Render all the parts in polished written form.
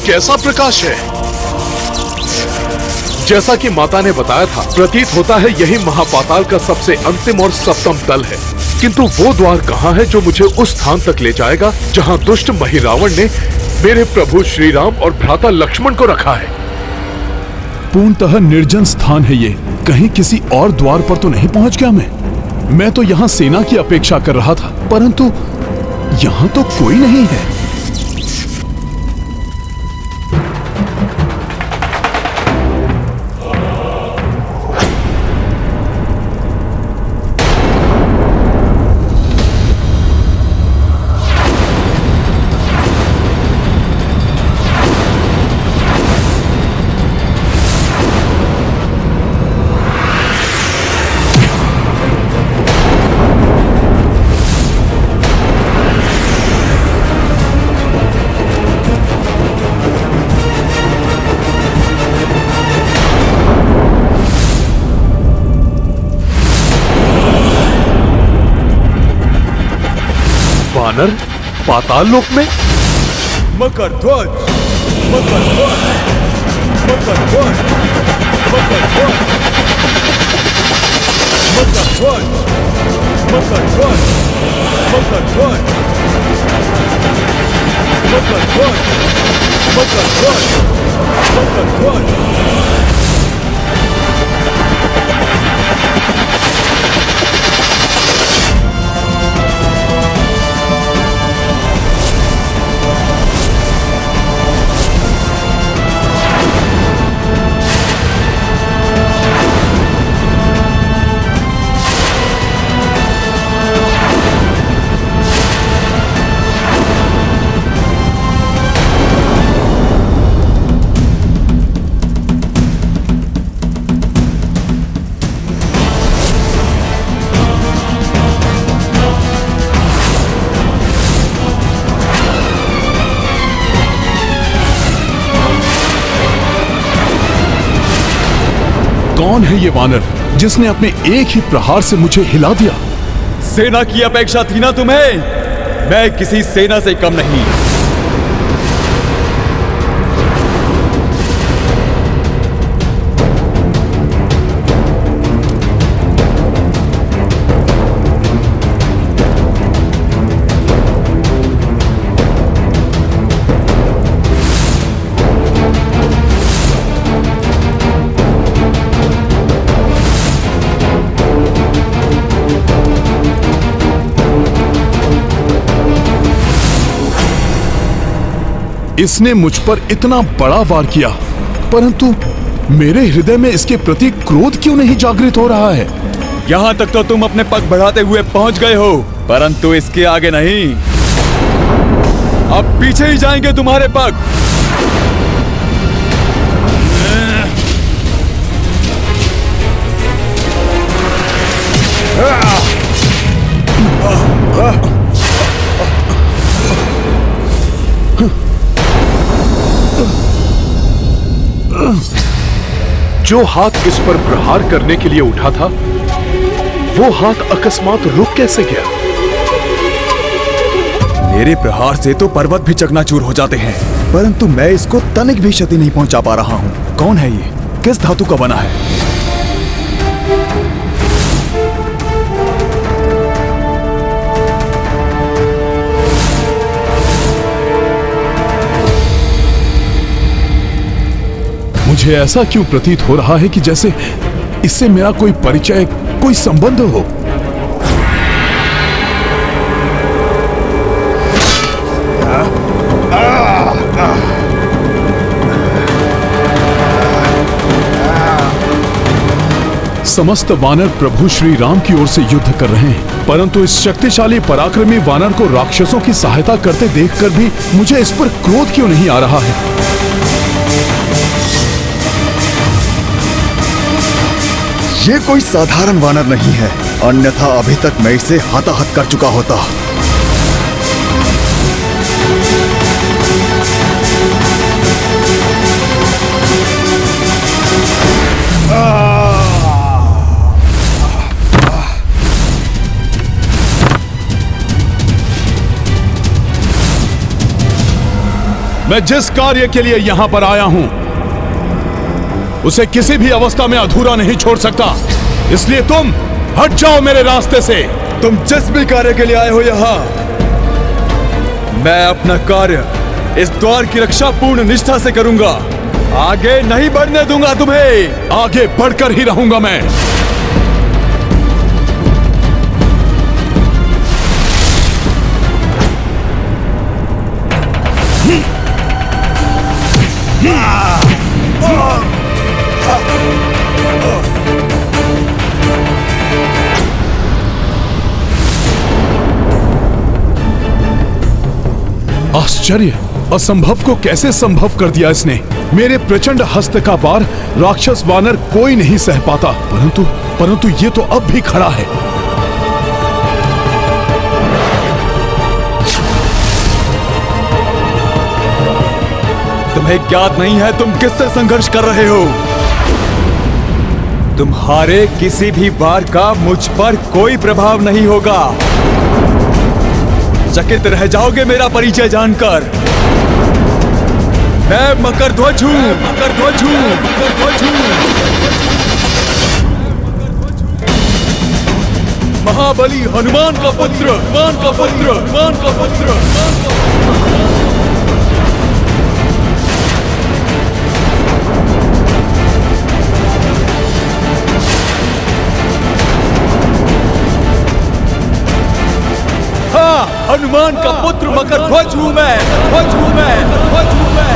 कैसा प्रकाश है? जैसा कि माता ने बताया था, प्रतीत होता है यही महापाताल का सबसे अंतिम और सप्तम तल है। किंतु वो द्वार कहाँ है जो मुझे उस स्थान तक ले जाएगा जहाँ दुष्ट महिरावण ने मेरे प्रभु श्री राम और भ्राता लक्ष्मण को रखा है? पूर्णतः निर्जन स्थान है ये। कहीं किसी और द्वार पर तो नहीं पहुंच गया मैं तो यहाँ सेना की अपेक्षा कर रहा था, परंतु यहाँ तो कोई नहीं है। वानर पाताल लोक में? मकर ध्वज, मकर ध्वज, मकर ध्वज, मकर ध्वज, मकर ध्वज, मकर ध्वज, मकर ध्वज, मकर ध्वज, मकर ध्वज, मकर ध्वज। कौन है ये वानर जिसने अपने एक ही प्रहार से मुझे हिला दिया? सेना की अपेक्षा थी ना तुम्हें? मैं किसी सेना से कम नहीं। इसने मुझ पर इतना बड़ा वार किया, परंतु मेरे हृदय में इसके प्रति क्रोध क्यों नहीं जागृत हो रहा है? यहां तक तो तुम अपने पग बढ़ाते हुए पहुंच गए हो, परंतु इसके आगे नहीं। अब पीछे ही जाएंगे तुम्हारे पग। जो हाथ इस पर प्रहार करने के लिए उठा था, वो हाथ अकस्मात रुक कैसे गया? मेरे प्रहार से तो पर्वत भी चकनाचूर हो जाते हैं, परंतु मैं इसको तनिक भी क्षति नहीं पहुंचा पा रहा हूं। कौन है ये? किस धातु का बना है? मुझे ऐसा क्यों प्रतीत हो रहा है कि जैसे इससे मेरा कोई परिचय, कोई संबंध हो। समस्त वानर प्रभु श्री राम की ओर से युद्ध कर रहे हैं, परंतु इस शक्तिशाली पराक्रमी वानर को राक्षसों की सहायता करते देखकर भी मुझे इस पर क्रोध क्यों नहीं आ रहा है? ये कोई साधारण वानर नहीं है, अन्यथा अभी तक मैं इसे हताहत कर चुका होता। मैं जिस कार्य के लिए यहां पर आया हूं उसे किसी भी अवस्था में अधूरा नहीं छोड़ सकता, इसलिए तुम हट जाओ मेरे रास्ते से। तुम जिस भी कार्य के लिए आए हो यहां, मैं अपना कार्य इस द्वार की रक्षा पूर्ण निष्ठा से करूंगा। आगे नहीं बढ़ने दूंगा तुम्हें। आगे बढ़कर ही रहूंगा मैं। आश्चर्य, असंभव को कैसे संभव कर दिया इसने। मेरे प्रचंड हस्त का वार राक्षस वानर कोई नहीं सह पाता, परंतु ये तो अब भी खड़ा है। तुम्हें ज्ञात नहीं है तुम किससे संघर्ष कर रहे हो। तुम्हारे किसी भी वार का मुझ पर कोई प्रभाव नहीं होगा। चकित रह जाओगे मेरा परिचय जानकर। मैं मकरध्वज हूं, मकरध्वज हूं, मकरध्वज हूं। महाबली हनुमान का पुत्र, हनुमान का पुत्र, हनुमान का पुत्र। हनुमान का पुत्र मकरध्वज हूं मैं, ध्वज हूं मैं, ध्वज हूं मैं।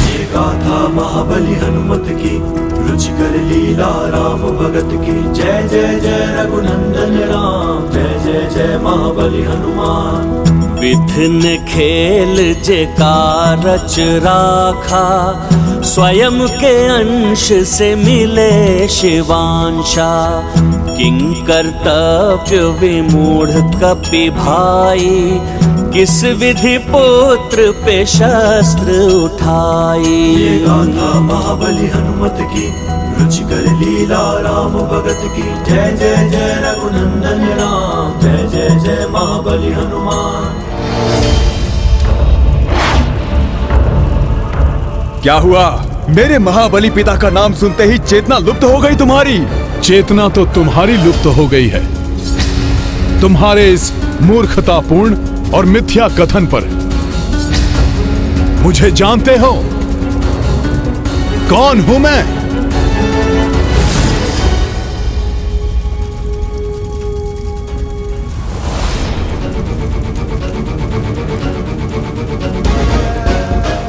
ये गाथा महाबली हनुमत की, रुचिकर लीला राम भगत की। जय जय जय रघुनंदन राम, जय जय जय महाबली हनुमान। विधिन खेल जे का रच राखा, स्वयं के अंश से मिले शिवांशा। किं कर्तव्य विमूढ़ कपि भाई, किस विधि पुत्र पे शस्त्र उठाई। ये गाथा महाबली हनुमत की, रुचिकर लीला राम भगत की। जय जय जय रघुनंदन राम, जय जय जय महाबली हनुमान। क्या हुआ? मेरे महाबली पिता का नाम सुनते ही चेतना लुप्त हो गई तुम्हारी। चेतना तो तुम्हारी लुप्त हो गई है, तुम्हारे इस मूर्खतापूर्ण और मिथ्या कथन पर। मुझे जानते हो कौन हूं मैं?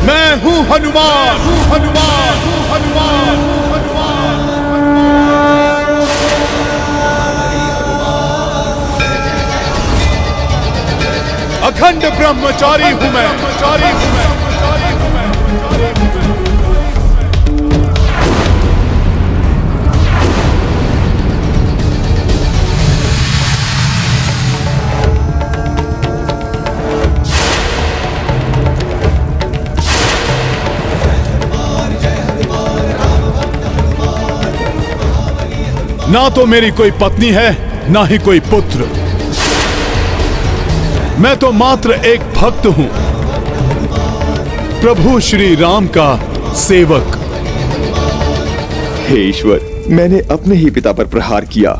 मैं हूं हनुमान, हनुमान, हनुमान, हनुमान। अखंड ब्रह्मचारी हूं मैं, ब्रह्मचारी हूं मैं। ना तो मेरी कोई पत्नी है, ना ही कोई पुत्र। मैं तो मात्र एक भक्त हूं, प्रभु श्री राम का सेवक। हे ईश्वर, मैंने अपने ही पिता पर प्रहार किया।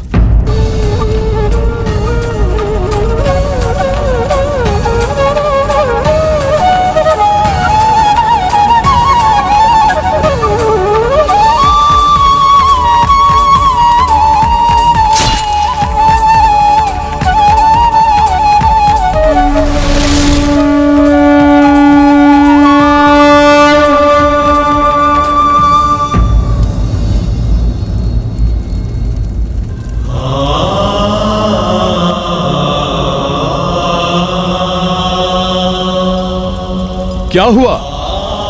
क्या हुआ?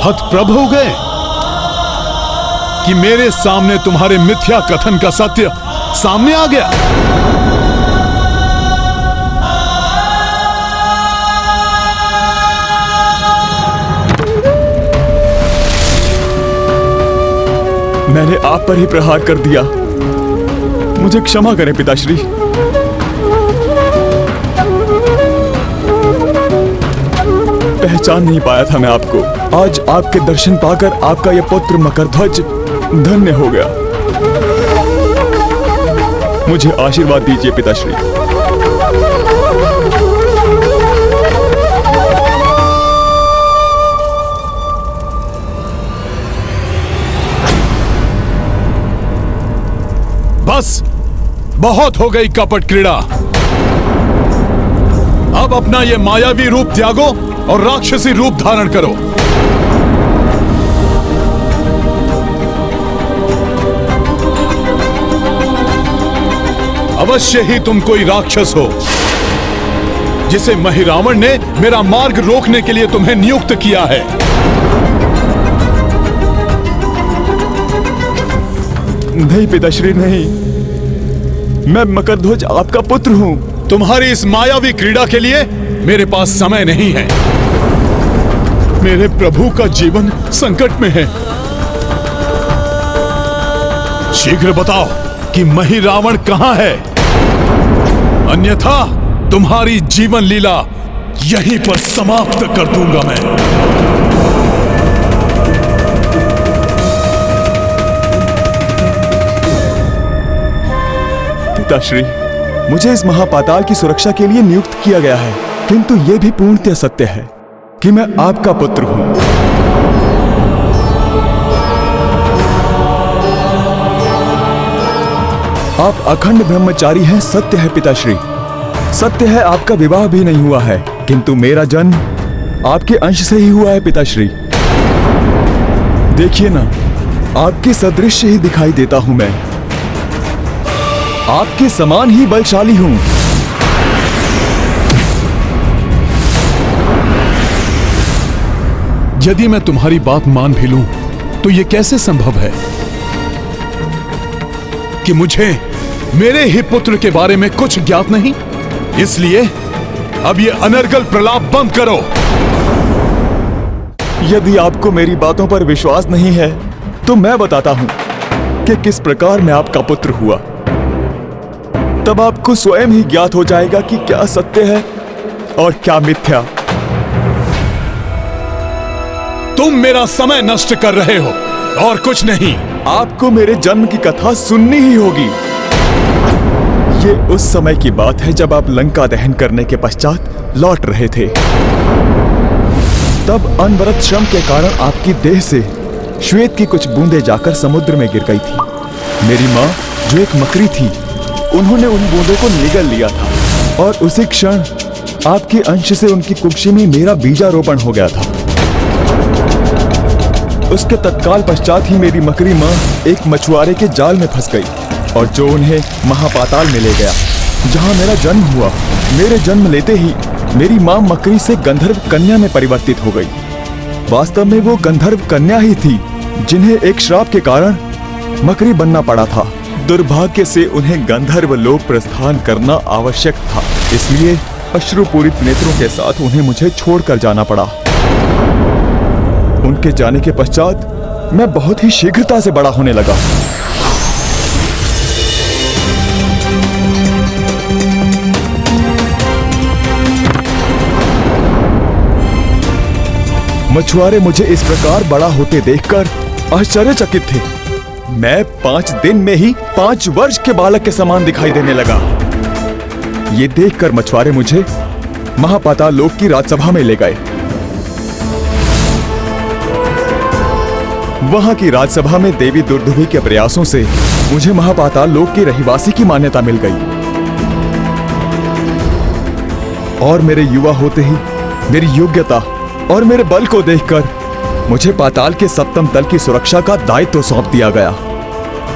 हतप्रभ हो गए कि मेरे सामने तुम्हारे मिथ्या कथन का सत्य सामने आ गया? मैंने आप पर ही प्रहार कर दिया, मुझे क्षमा करें पिताश्री। पहचान नहीं पाया था मैं आपको। आज आपके दर्शन पाकर आपका यह पुत्र मकरध्वज धन्य हो गया। मुझे आशीर्वाद दीजिए पिताश्री। बस बहुत हो गई कपट क्रीड़ा। अब अपना ये मायावी रूप त्यागो और राक्षसी रूप धारण करो। अवश्य ही तुम कोई राक्षस हो जिसे महिरावण ने मेरा मार्ग रोकने के लिए तुम्हें नियुक्त किया है। नहीं पिताश्री नहीं, मैं मकरध्वज आपका पुत्र हूं। तुम्हारी इस मायावी क्रीड़ा के लिए मेरे पास समय नहीं है। मेरे प्रभु का जीवन संकट में है। शीघ्र बताओ कि महिरावण कहां है, अन्यथा तुम्हारी जीवन लीला यहीं पर समाप्त कर दूंगा मैं। पिताश्री, मुझे इस महापाताल की सुरक्षा के लिए नियुक्त किया गया है, किंतु यह भी पूर्णतः सत्य है कि मैं आपका पुत्र हूं। आप अखंड ब्रह्मचारी हैं, सत्य है पिताश्री। सत्य है आपका विवाह भी नहीं हुआ है, किंतु मेरा जन्म आपके अंश से ही हुआ है पिताश्री। देखिए ना, आपके सदृश ही दिखाई देता हूं मैं, आपके समान ही बलशाली हूं। यदि मैं तुम्हारी बात मान भी लूं, तो यह कैसे संभव है कि मुझे मेरे ही पुत्र के बारे में कुछ ज्ञात नहीं? इसलिए अब यह अनर्गल प्रलाप बंद करो। यदि आपको मेरी बातों पर विश्वास नहीं है, तो मैं बताता हूं कि किस प्रकार मैं आपका पुत्र हुआ। तब आपको स्वयं ही ज्ञात हो जाएगा कि क्या सत्य है और क्या मिथ्या। तुम मेरा समय नष्ट कर रहे हो और कुछ नहीं। आपको मेरे जन्म की कथा सुननी ही होगी। ये उस समय की बात है जब आप लंका दहन करने के पश्चात लौट रहे थे। तब अनवरत श्रम के कारण आपकी देह से श्वेत की कुछ बूंदें जाकर समुद्र में गिर गई थी। मेरी माँ, जो एक मकरी थी, उन्होंने उन बूंदों को निगल लिया था और उसी क्षण आपके अंश से उनकी कुक्षी में मेरा बीजारोपण हो गया था। उसके तत्काल पश्चात ही मेरी मकरी माँ एक मछुआरे के जाल में फंस गई और जो उन्हें महापाताल में ले गया, जहाँ मेरा जन्म हुआ। मेरे जन्म लेते ही मेरी माँ मकरी से गंधर्व कन्या में परिवर्तित हो गई। वास्तव में वो गंधर्व कन्या ही थी जिन्हें एक श्राप के कारण मकरी बनना पड़ा था। दुर्भाग्य से उन्हें गंधर्व लोक प्रस्थान करना आवश्यक था, इसलिए अश्रुपूरित नेत्रों के साथ उन्हें मुझे छोड़कर जाना पड़ा। उनके जाने के पश्चात मैं बहुत ही शीघ्रता से बड़ा होने लगा। मछुआरे मुझे इस प्रकार बड़ा होते देखकर आश्चर्यचकित थे। मैं 5 दिन में ही 5 वर्ष के बालक के समान दिखाई देने लगा। ये देखकर मछुआरे मुझे महापाताल लोक की राजसभा में ले गए। वहां की राजसभा में देवी दुर्दुभि के प्रयासों से मुझे महापाताल लोक की रहिवासी की मान्यता मिल गई और मेरे युवा होते ही मेरी योग्यता और मेरे बल को देखकर मुझे पाताल के सप्तम तल की सुरक्षा का दायित्व सौंप दिया गया।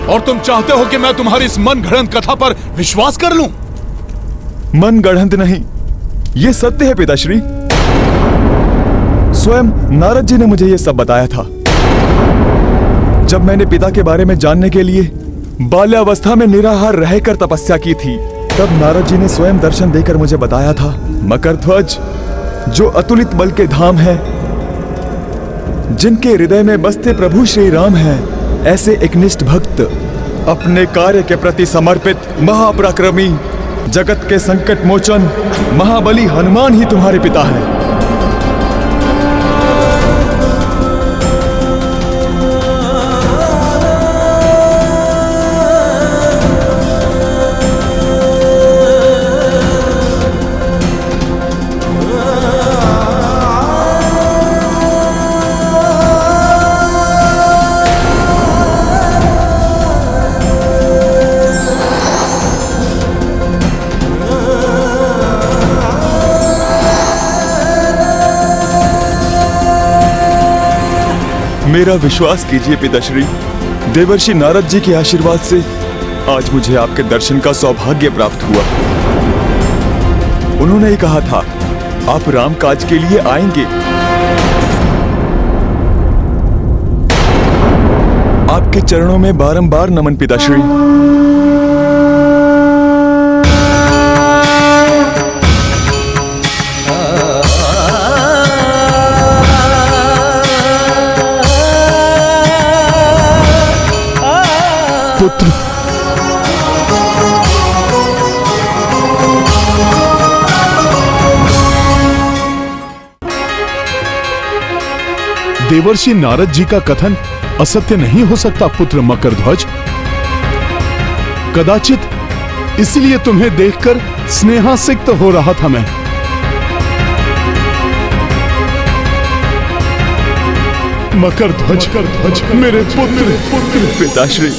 और तुम चाहते हो कि मैं तुम्हारी इस मन गढ़ंत कथा पर विश्वास कर लूं? मन गढ़ंत नहीं, यह सत्य है पिताश्री। स्वयं नारद जी ने मुझे यह सब बताया था। जब मैंने पिता के बारे में जानने के लिए बाल्यावस्था में निराहार रहकर तपस्या की थी, तब नारद जी ने स्वयं दर्शन देकर मुझे बताया था, मकरध्वज जो अतुलित बल के धाम है, जिनके हृदय में बसते प्रभु श्री राम हैं, ऐसे एक निष्ठ भक्त, अपने कार्य के प्रति समर्पित महापराक्रमी, जगत के संकट मोचन महाबली हनुमान ही तुम्हारे पिता हैं। मेरा विश्वास कीजिए पिताश्री, देवर्षि नारद जी के आशीर्वाद से आज मुझे आपके दर्शन का सौभाग्य प्राप्त हुआ। उन्होंने ही कहा था आप राम काज के लिए आएंगे। आपके चरणों में बारंबार नमन पिताश्री। पुत्र, देवर्षि नारद जी का कथन असत्य नहीं हो सकता पुत्र मकरध्वज। कदाचित इसलिए तुम्हें देखकर स्नेहासिक्त हो रहा था मैं। मकरध्वज, मेरे पुत्र पिताश्री,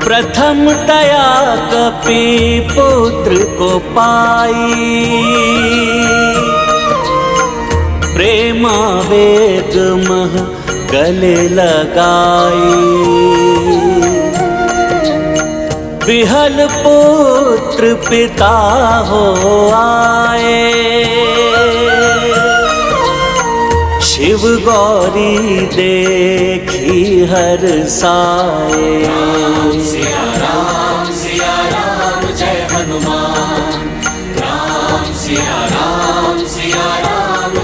प्रथमतया कपि पुत्र को पाई, प्रेमावेग मह गले लगाई। विहल पुत्र पिता हो आए, शिव गौरी देखी हर साए। सिया राम जय हनुमान, राम सिया राम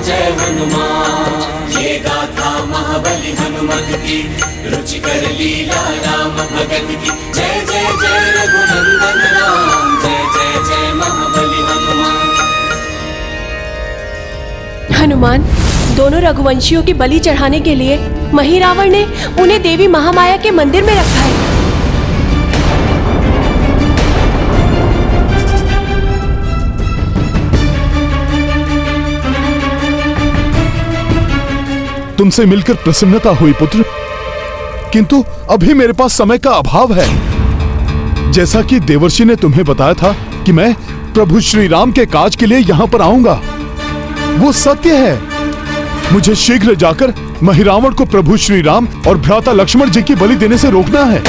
जय हनुमान। ये गाथा महाबली हनुमत की, रुचिकर लीला राम भगत की। जय जय जय रघुनंदन राम, जय जय जय महाबली हनुमान। हनुमान, दोनों रघुवंशियों की बलि चढ़ाने के लिए महिरावण ने उन्हें देवी महामाया के मंदिर में रखा है। तुमसे मिलकर प्रसन्नता हुई पुत्र, किंतु अभी मेरे पास समय का अभाव है। जैसा कि देवर्षि ने तुम्हें बताया था कि मैं प्रभु श्री राम के काज के लिए यहां पर आऊंगा, वो सत्य है। मुझे शीघ्र जाकर महिरावण को प्रभु श्री राम और भ्राता लक्ष्मण जी की बलि देने से रोकना है।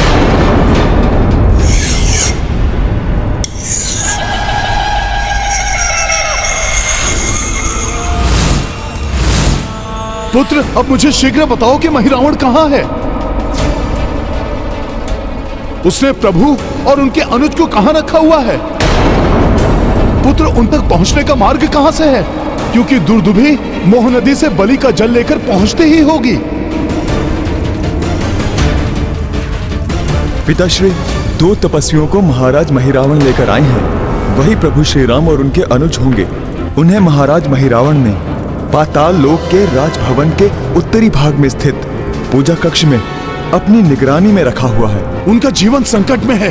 पुत्र, अब मुझे शीघ्र बताओ कि महिरावण कहां है? उसने प्रभु और उनके अनुज को कहां रखा हुआ है? पुत्र, उन तक पहुंचने का मार्ग कहां से है? क्योंकि दुर्दुभी मोह नदी से बलि का जल लेकर पहुंचती ही होगी। पिताश्री, 2 तपस्वियों को महाराज महिरावण लेकर आए हैं। वही प्रभु श्री राम और उनके अनुज होंगे। उन्हें महाराज महिरावण ने पाताल लोक के राजभवन के उत्तरी भाग में स्थित पूजा कक्ष में अपनी निगरानी में रखा हुआ है। उनका जीवन संकट में है।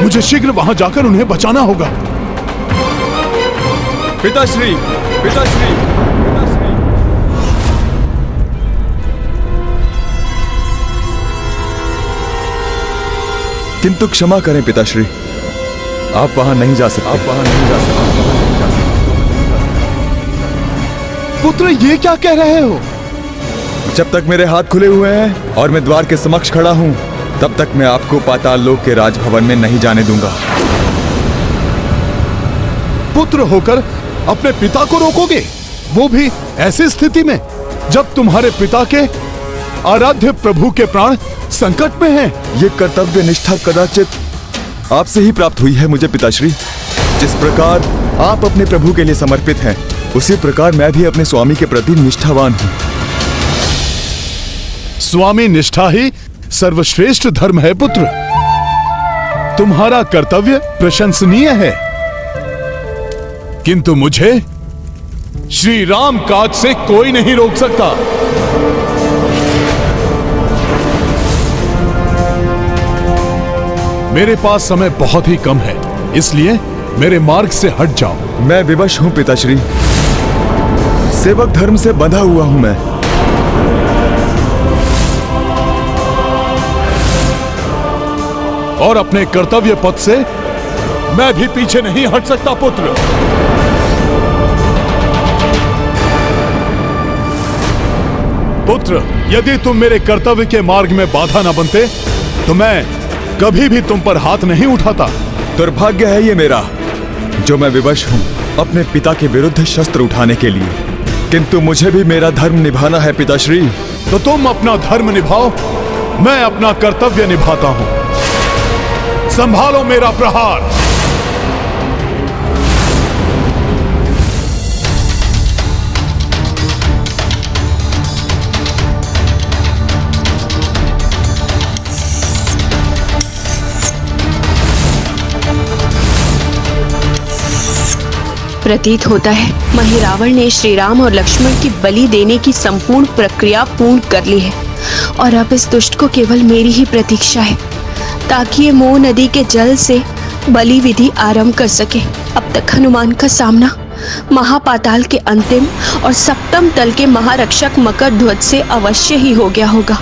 मुझे शीघ्र वहां जाकर उन्हें बचाना होगा। पिताश्री, पिताश्री, पिताश्री। किंतु क्षमा करें पिताश्री, आप वहां नहीं जा सकते। आप वहां नहीं जा सकते। पुत्र, ये क्या कह रहे हो? जब तक मेरे हाथ खुले हुए हैं और मैं द्वार के समक्ष खड़ा हूं, तब तक मैं आपको पाताल लोक के राजभवन में नहीं जाने दूंगा। पुत्र होकर अपने पिता को रोकोगे, वो भी ऐसी स्थिति में जब तुम्हारे पिता के आराध्य प्रभु के प्राण संकट में हैं। ये कर्तव्य निष्ठा कदाचित आपसे ही प्राप्त हुई है मुझे पिताश्री। जिस प्रकार आप अपने प्रभु के लिए समर्पित हैं, उसी प्रकार मैं भी अपने स्वामी के प्रति निष्ठावान हूं। स्वामी निष्ठा ही सर्वश्रेष्ठ धर्म है पुत्र। तुम्हारा कर्तव्य प्रशंसनीय है, किंतु मुझे श्री राम काज से कोई नहीं रोक सकता। मेरे पास समय बहुत ही कम है, इसलिए मेरे मार्ग से हट जाओ। मैं विवश हूं पिताश्री, सेवक धर्म से बंधा हुआ हूं मैं। और अपने कर्तव्य पथ से मैं भी पीछे नहीं हट सकता पुत्र। पुत्र, यदि तुम मेरे कर्तव्य के मार्ग में बाधा न बनते तो मैं कभी भी तुम पर हाथ नहीं उठाता। दुर्भाग्य है ये मेरा जो मैं विवश हूँ अपने पिता के विरुद्ध शस्त्र उठाने के लिए, किंतु मुझे भी मेरा धर्म निभाना है पिताश्री। तो तुम अपना धर्म निभाओ, मैं अपना कर्तव्य निभाता हूं। संभालो मेरा प्रहार। प्रतीत होता है महिरावण ने श्री राम और लक्ष्मण की बलि देने की संपूर्ण प्रक्रिया पूर्ण कर ली है और अब इस दुष्ट को केवल मेरी ही प्रतीक्षा है ताकि ये मोह नदी के जल से बलि विधि आरंभ कर सके। अब तक हनुमान का सामना महापाताल के अंतिम और सप्तम तल के महारक्षक मकर ध्वज से अवश्य ही हो गया होगा।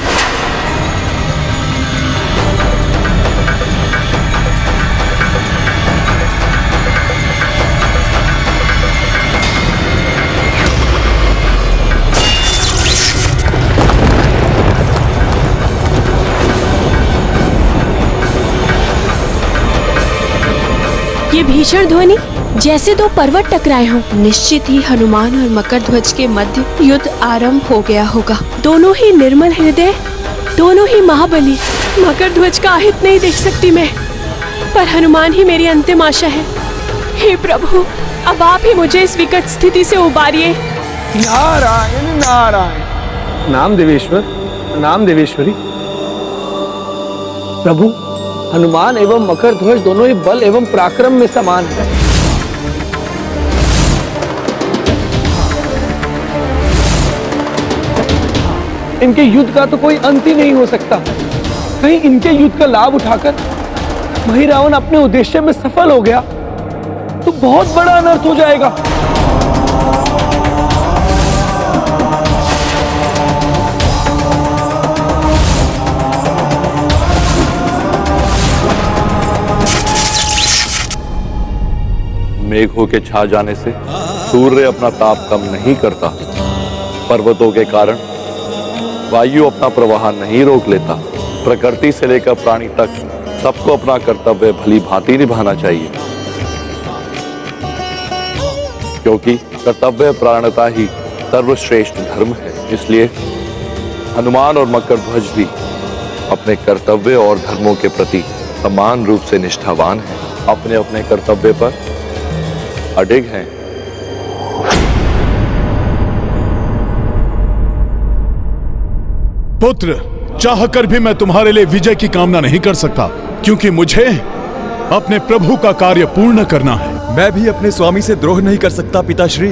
ये भीषण ध्वनि जैसे दो पर्वत टकराए हों। निश्चित ही हनुमान और मकर ध्वज के मध्य युद्ध आरंभ हो गया होगा। दोनों ही निर्मल हृदय, दोनों ही महाबली। मकर ध्वज का अहित नहीं देख सकती मैं, पर हनुमान ही मेरी अंतिम आशा है। हे प्रभु, अब आप ही मुझे इस विकट स्थिति से उबारिए। नारायण नारायण। नाम देवेश्वर, नाम देवेश्वरी। प्रभु, हनुमान एवं मकर ध्वज दोनों ही बल एवं पराक्रम में समान हैं। इनके युद्ध का तो कोई अंत ही नहीं हो सकता। कहीं इनके युद्ध का लाभ उठाकर महिरावण अपने उद्देश्य में सफल हो गया तो बहुत बड़ा अनर्थ हो जाएगा। मेघों के छा जाने से सूर्य अपना ताप कम नहीं करता। पर्वतों के कारण वायु अपना प्रवाह नहीं रोक लेता। प्रकृति से लेकर प्राणी तक सबको अपना कर्तव्य भली भांति निभाना चाहिए, क्योंकि कर्तव्य प्राणता ही सर्वश्रेष्ठ धर्म है। इसलिए हनुमान और मकर ध्वज भी अपने कर्तव्य और धर्मों के प्रति समान रूप से निष्ठावान हैं, अपने अपने कर्तव्य पर अडिग हैं। पुत्र, चाहकर भी मैं तुम्हारे लिए विजय की कामना नहीं कर सकता, क्योंकि मुझे अपने प्रभु का कार्य पूर्ण करना है। मैं भी अपने स्वामी से द्रोह नहीं कर सकता पिताश्री,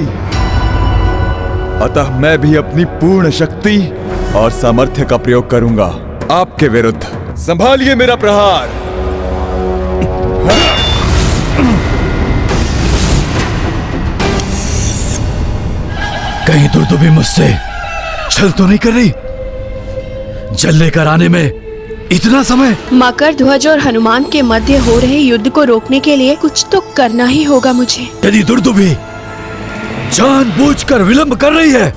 अतः मैं भी अपनी पूर्ण शक्ति और सामर्थ्य का प्रयोग करूंगा आपके विरुद्ध। संभालिए मेरा प्रहार। कहीं दुर्दुभी मुझसे छल तो नहीं कर रही? जल लेकर आने में इतना समय? मकर ध्वज और हनुमान के मध्य हो रहे युद्ध को रोकने के लिए कुछ तो करना ही होगा मुझे। यदि दुर्दुभी जानबूझकर विलंब कर रही है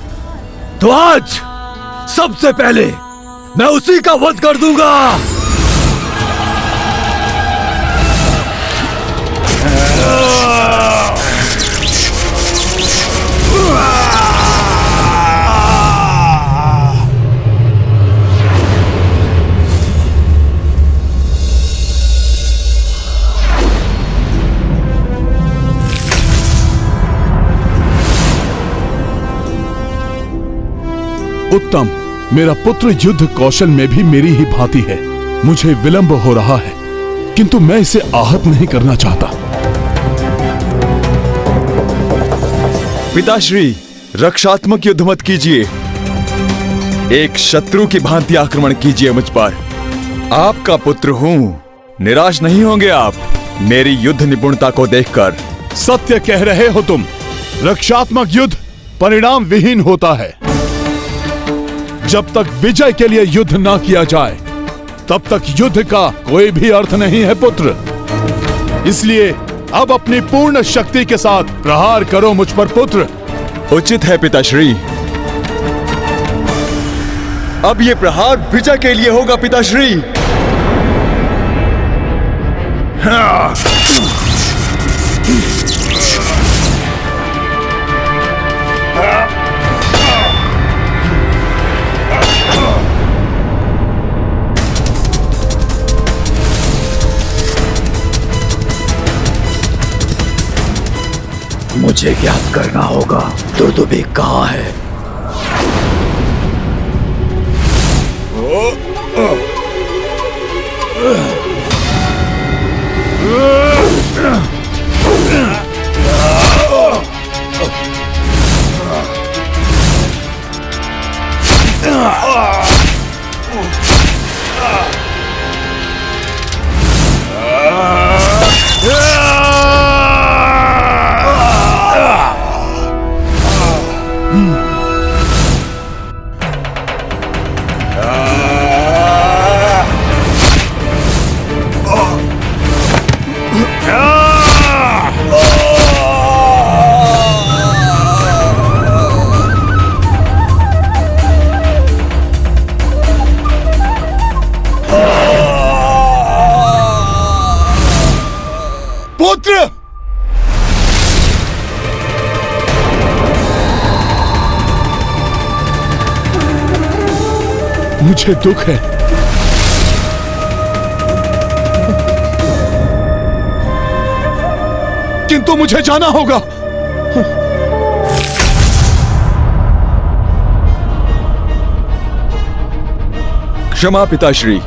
तो आज सबसे पहले मैं उसी का वध कर दूंगा। उत्तम, मेरा पुत्र युद्ध कौशल में भी मेरी ही भांति है। मुझे विलंब हो रहा है, किंतु मैं इसे आहत नहीं करना चाहता। पिताश्री, रक्षात्मक युद्ध मत कीजिए, एक शत्रु की भांति आक्रमण कीजिए मुझ पर। आपका पुत्र हूं, निराश नहीं होंगे आप मेरी युद्ध निपुणता को देखकर। सत्य कह रहे हो तुम। रक्षात्मक युद्ध परिणाम विहीन होता है। जब तक विजय के लिए युद्ध ना किया जाए तब तक युद्ध का कोई भी अर्थ नहीं है पुत्र। इसलिए अब अपनी पूर्ण शक्ति के साथ प्रहार करो मुझ पर पुत्र। उचित है पिताश्री। अब ये प्रहार विजय के लिए होगा पिताश्री। मुझे ज्ञात करना होगा दुर्दुभी कहाँ है। पुत्र, मुझे दुख है, किंतु मुझे जाना होगा। क्षमा पिताश्री,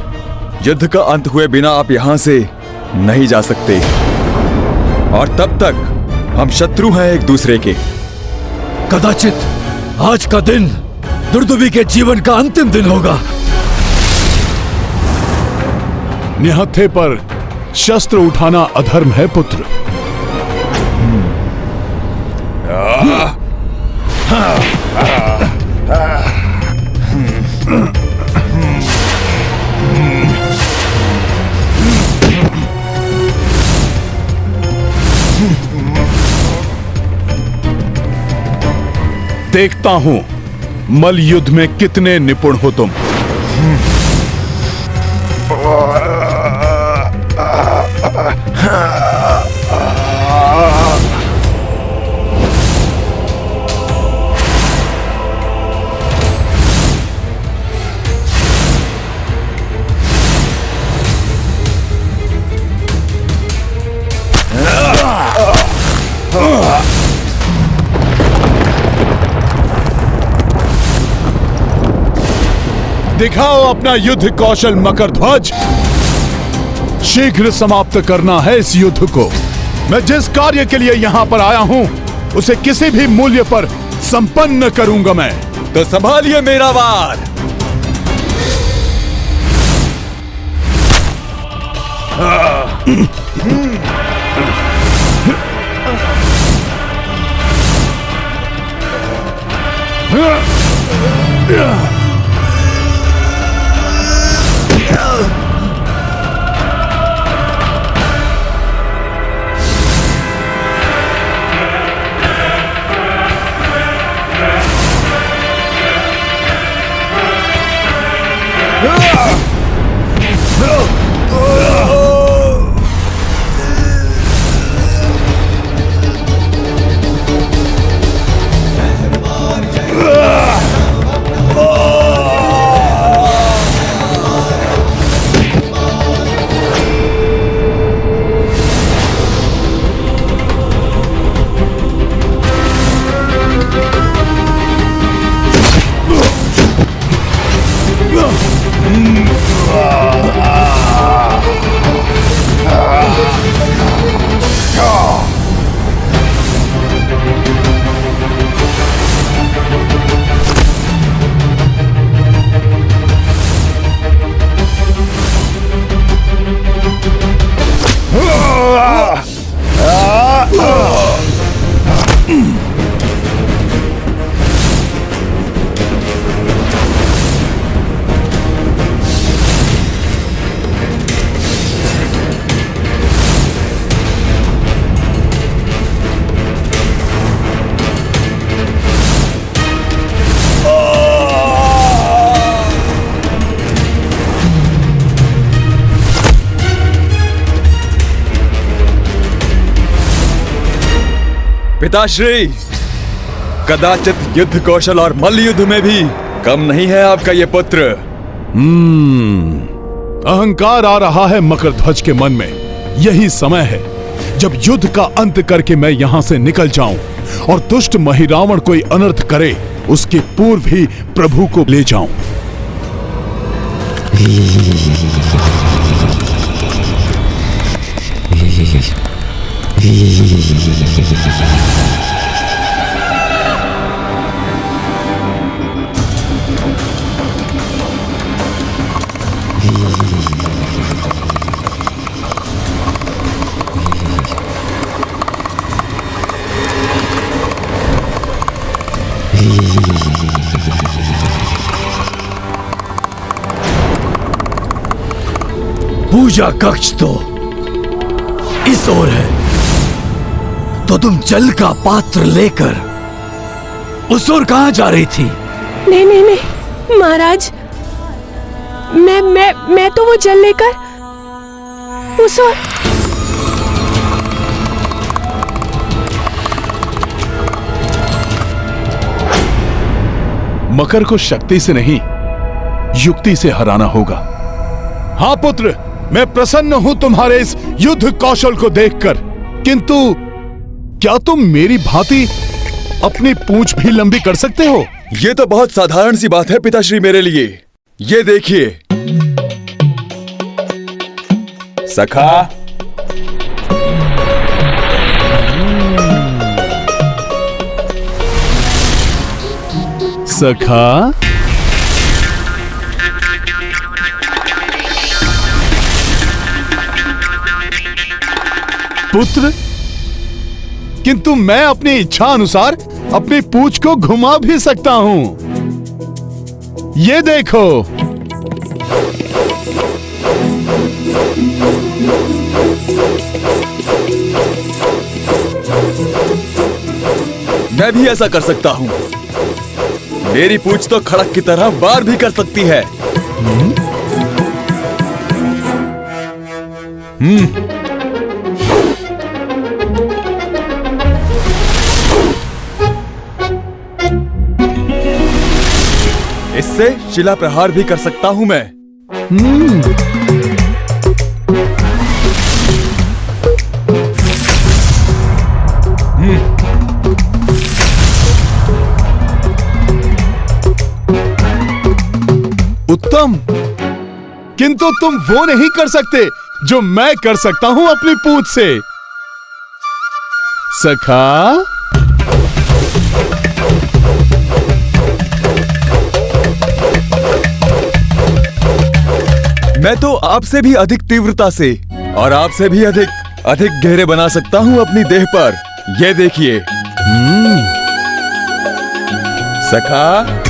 युद्ध का अंत हुए बिना आप यहां से नहीं जा सकते, और तब तक हम शत्रु हैं एक दूसरे के। कदाचित आज का दिन दुर्दुभी के जीवन का अंतिम दिन होगा। निहत्थे पर शस्त्र उठाना अधर्म है पुत्र। देखता हूं मल युद्ध में कितने निपुण हो तुम। दिखाओ अपना युद्ध कौशल मकरध्वज। शीघ्र समाप्त करना है इस युद्ध को। मैं जिस कार्य के लिए यहाँ पर आया हूँ उसे किसी भी मूल्य पर संपन्न करूंगा मैं। तो संभालिए मेरा वार। पिताश्री, कदाचित युद्ध कौशल और मल्ल युद्ध में भी कम नहीं है आपका ये पुत्र। अहंकार आ रहा है मकरध्वज के मन में। यही समय है जब युद्ध का अंत करके मैं यहां से निकल जाऊं और दुष्ट महिरावण कोई अनर्थ करे उसके पूर्व ही प्रभु को ले जाऊं। पूजा कक्ष तो इस ओर है, तो तुम जल का पात्र लेकर उस ओर कहां जा रही थी? नहीं नहीं नहीं महाराज, मैं तो वो जल लेकर उस ओर। मकर को शक्ति से नहीं युक्ति से हराना होगा। हाँ पुत्र, मैं प्रसन्न हूं तुम्हारे इस युद्ध कौशल को देखकर, किंतु क्या तुम मेरी भांति अपनी पूंछ भी लंबी कर सकते हो? ये तो बहुत साधारण सी बात है पिताश्री मेरे लिए। ये देखिए सखा, सखा, पुत्र, किंतु मैं अपनी इच्छा अनुसार अपनी पूंछ को घुमा भी सकता हूं। ये देखो। मैं भी ऐसा कर सकता हूं। मेरी पूंछ तो खड़क की तरह वार भी कर सकती है। इससे शिला प्रहार भी कर सकता हूं मैं। उत्तम, किंतु तुम वो नहीं कर सकते जो मैं कर सकता हूं अपनी पूंछ से। सखा, मैं तो आपसे भी अधिक तीव्रता से और आपसे भी अधिक गहरे बना सकता हूं अपनी देह पर। ये देखिए सखा,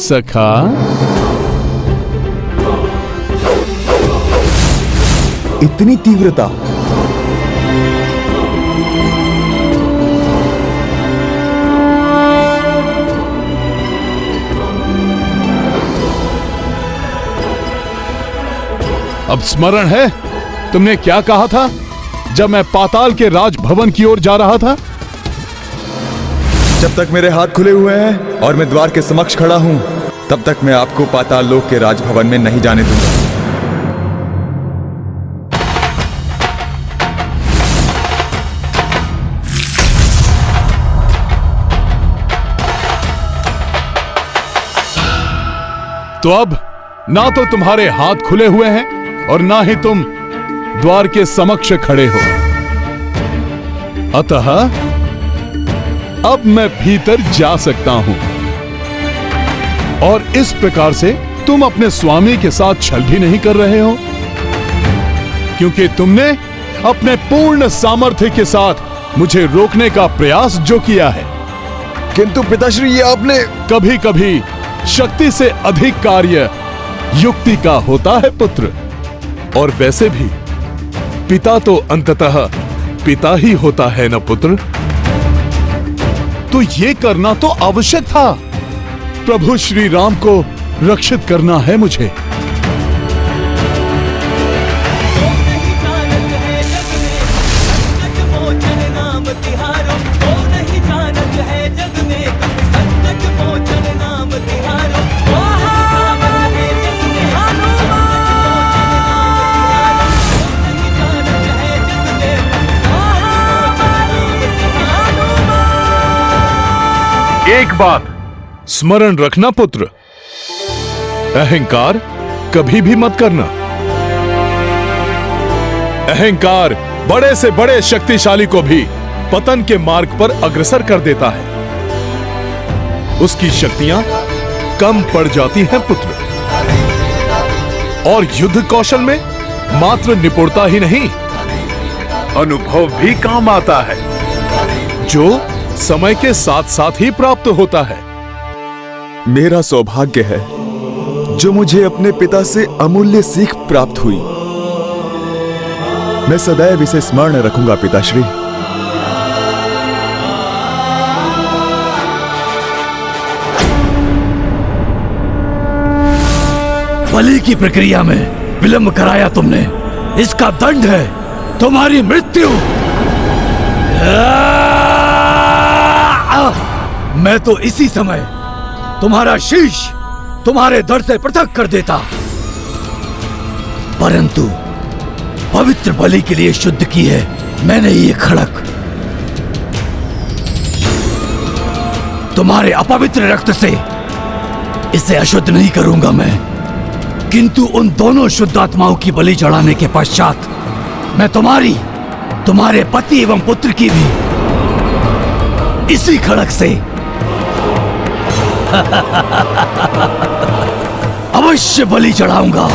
सखा, इतनी तीव्रता। अब स्मरण है तुमने क्या कहा था जब मैं पाताल के राजभवन की ओर जा रहा था? जब तक मेरे हाथ खुले हुए हैं और मैं द्वार के समक्ष खड़ा हूं, तब तक मैं आपको पाताल लोक के राजभवन में नहीं जाने दूंगा। तो अब ना तो तुम्हारे हाथ खुले हुए हैं और ना ही तुम द्वार के समक्ष खड़े हो, अतः अब मैं भीतर जा सकता हूं। और इस प्रकार से तुम अपने स्वामी के साथ छल भी नहीं कर रहे हो, क्योंकि तुमने अपने पूर्ण सामर्थ्य के साथ मुझे रोकने का प्रयास जो किया है। किंतु पिताश्री, ये आपने कभी कभी शक्ति से अधिक कार्य युक्ति का होता है पुत्र। और वैसे भी पिता तो अंततः पिता ही होता है न पुत्र। तो ये करना तो आवश्यक था। प्रभु श्री राम को रक्षित करना है मुझे। एक बात स्मरण रखना पुत्र, अहंकार कभी भी मत करना। अहंकार बड़े से बड़े शक्तिशाली को भी पतन के मार्ग पर अग्रसर कर देता है। उसकी शक्तियां कम पड़ जाती हैं पुत्र। और युद्ध कौशल में मात्र निपुणता ही नहीं, अनुभव भी काम आता है, जो समय के साथ साथ ही प्राप्त होता है। मेरा सौभाग्य है जो मुझे अपने पिता से अमूल्य सीख प्राप्त हुई। मैं सदैव इसे स्मरण रखूंगा पिताश्री। बलि की प्रक्रिया में विलंब कराया तुमने, इसका दंड है तुम्हारी मृत्यु। मैं तो इसी समय तुम्हारा शीश तुम्हारे धड़ से पृथक कर देता, परंतु पवित्र बलि के लिए शुद्ध की है मैंने ये खड़क। तुम्हारे अपवित्र रक्त से इसे अशुद्ध नहीं करूंगा मैं, किंतु उन दोनों शुद्ध आत्माओं की बलि चढ़ाने के पश्चात मैं तुम्हारे पति एवं पुत्र की भी इसी खड़क से अवश्य बलि चढ़ाऊंगा।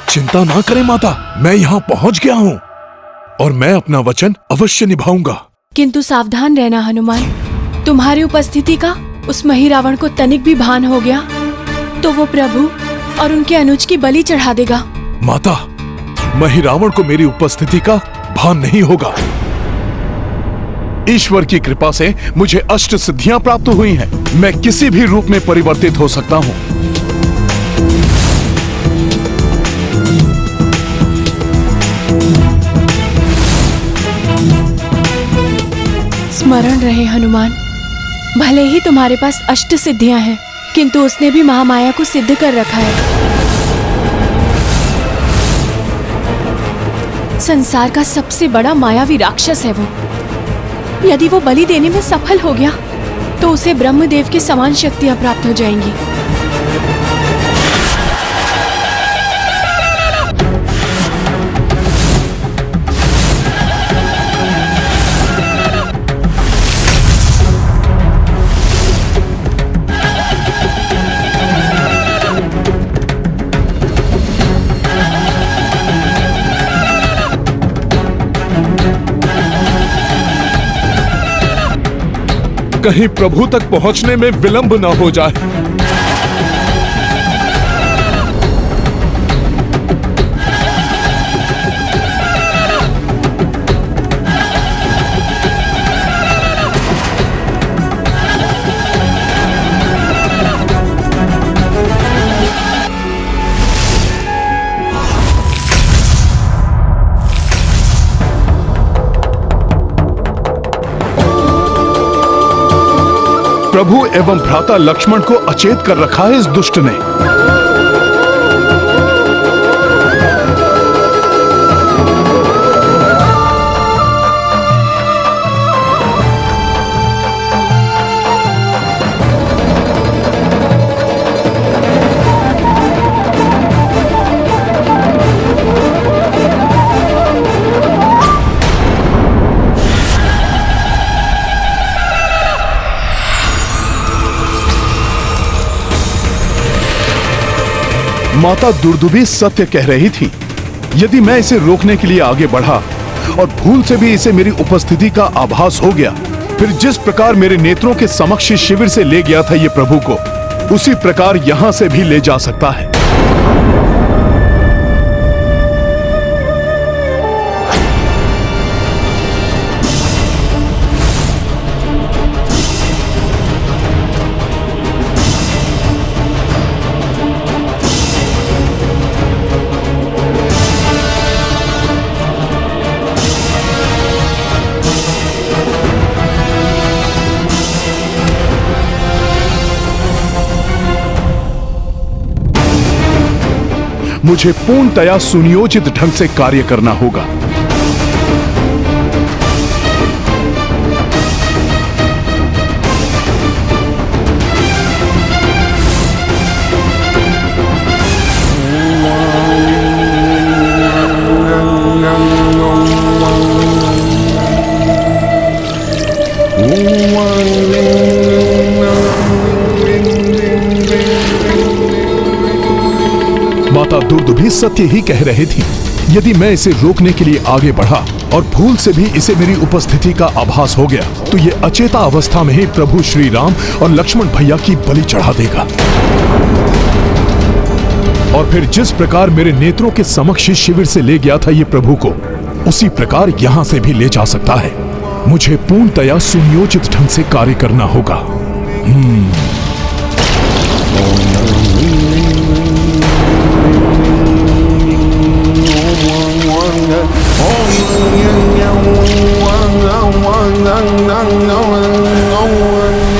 चिंता ना करें माता, मैं यहाँ पहुँच गया हूँ और मैं अपना वचन अवश्य निभाऊंगा। किंतु सावधान रहना हनुमान, तुम्हारी उपस्थिति का उस महिरावण को तनिक भी भान हो गया तो वो प्रभु और उनके अनुज की बलि चढ़ा देगा। माता, महिरावण को मेरी उपस्थिति का भान नहीं होगा। ईश्वर की कृपा से मुझे अष्ट सिद्धियां प्राप्त हुई हैं। मैं किसी भी रूप में परिवर्तित हो सकता हूँ। स्मरण रहे हनुमान, भले ही तुम्हारे पास अष्ट सिद्धियां हैं, किंतु उसने भी महामाया को सिद्ध कर रखा है। संसार का सबसे बड़ा मायावी राक्षस है वो। यदि वो बलि देने में सफल हो गया तो उसे ब्रह्मदेव की समान शक्तियां प्राप्त हो जाएंगी। कहीं प्रभु तक पहुंचने में विलंब न हो जाए। प्रभु एवं भ्राता लक्ष्मण को अचेत कर रखा है इस दुष्ट ने। माता दुर्दुभी सत्य कह रही थी। यदि मैं इसे रोकने के लिए आगे बढ़ा और भूल से भी इसे मेरी उपस्थिति का आभास हो गया, फिर जिस प्रकार मेरे नेत्रों के समक्ष शिविर से ले गया था ये प्रभु को, उसी प्रकार यहां से भी ले जा सकता है। मुझे पूर्णतया सुनियोजित ढंग से कार्य करना होगा। माता दुर्दुभी सत्य ही कह रही थी। यदि मैं इसे रोकने के लिए आगे बढ़ा और भूल से भी इसे मेरी उपस्थिति का आभास हो गया, तो ये अचेता अवस्था में ही प्रभु श्री राम और लक्ष्मण भैया की बलि चढ़ा देगा। और फिर जिस प्रकार मेरे नेत्रों के समक्ष शिविर से ले गया था ये प्रभु को, उसी प्रकार यहां से भी ले जा सकता है। मुझे पूर्णतया सुनियोजित ढंग से कार्य करना होगा।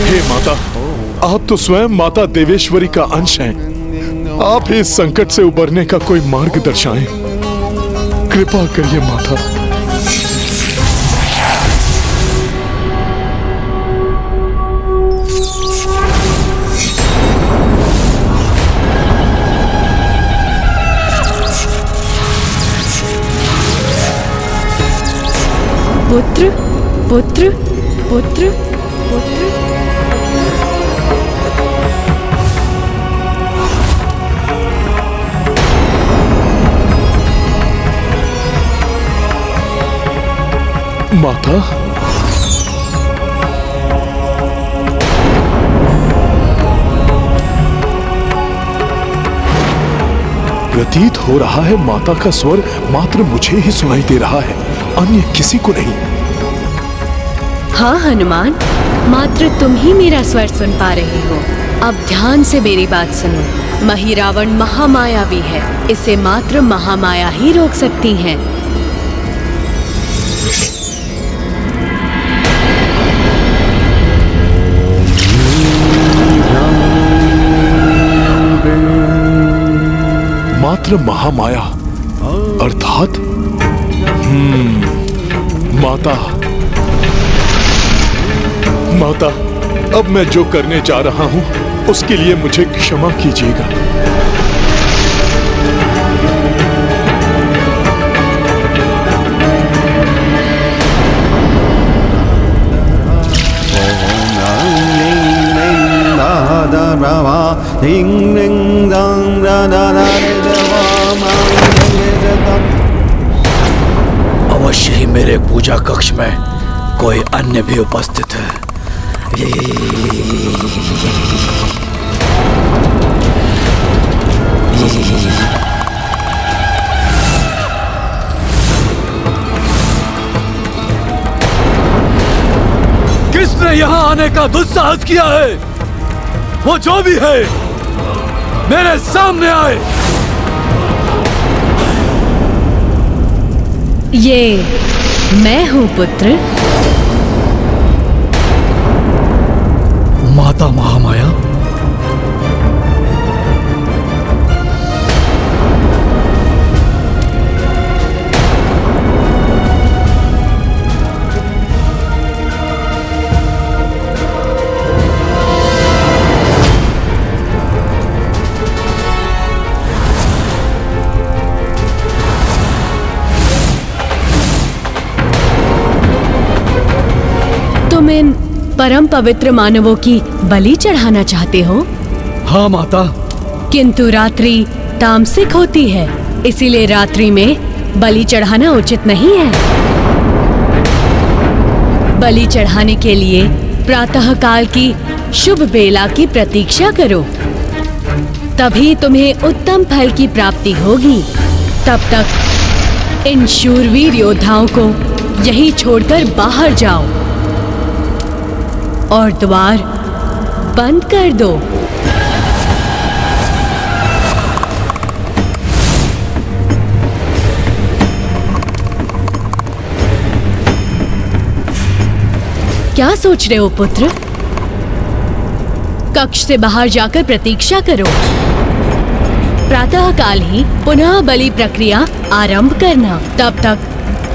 हे माता, आप तो स्वयं माता देवेश्वरी का अंश हैं। आप ही इस संकट से उबरने का कोई मार्ग दर्शाएं। कृपा करिए माता। पुत्र पुत्र पुत्र पुत्र। माता, प्रतीत हो रहा है माता का स्वर मात्र मुझे ही सुनाई दे रहा है, अन्य किसी को नहीं। हाँ हनुमान, मात्र तुम ही मेरा स्वर सुन पा रहे हो। अब ध्यान से मेरी बात सुनो। महिरावण महामायावी है, इसे मात्र महामाया ही रोक सकती है। मात्र महामाया अर्थात माता, अब मैं जो करने जा रहा हूं उसके लिए मुझे क्षमा कीजिएगा। अवश्य ही मेरे पूजा कक्ष में कोई अन्य भी उपस्थित है। किसने यहाँ आने का दुस्साहस किया है? वो जो भी है मेरे सामने आए। ये मैं हूँ पुत्र। माता महामाया, तुम इन परम पवित्र मानवों की बलि चढ़ाना चाहते हो? हाँ माता। किंतु रात्रि तामसिक होती है, इसीलिए रात्रि में बलि चढ़ाना उचित नहीं है। बलि चढ़ाने के लिए प्रातःकाल की शुभ बेला की प्रतीक्षा करो, तभी तुम्हें उत्तम फल की प्राप्ति होगी। तब तक इन शूरवीर योद्धाओं को यहीं छोड़कर बाहर जाओ और द्वार बंद कर दो। क्या सोच रहे हो पुत्र? कक्ष से बाहर जाकर प्रतीक्षा करो। प्रातःकाल ही पुनः बलि प्रक्रिया आरंभ करना। तब तक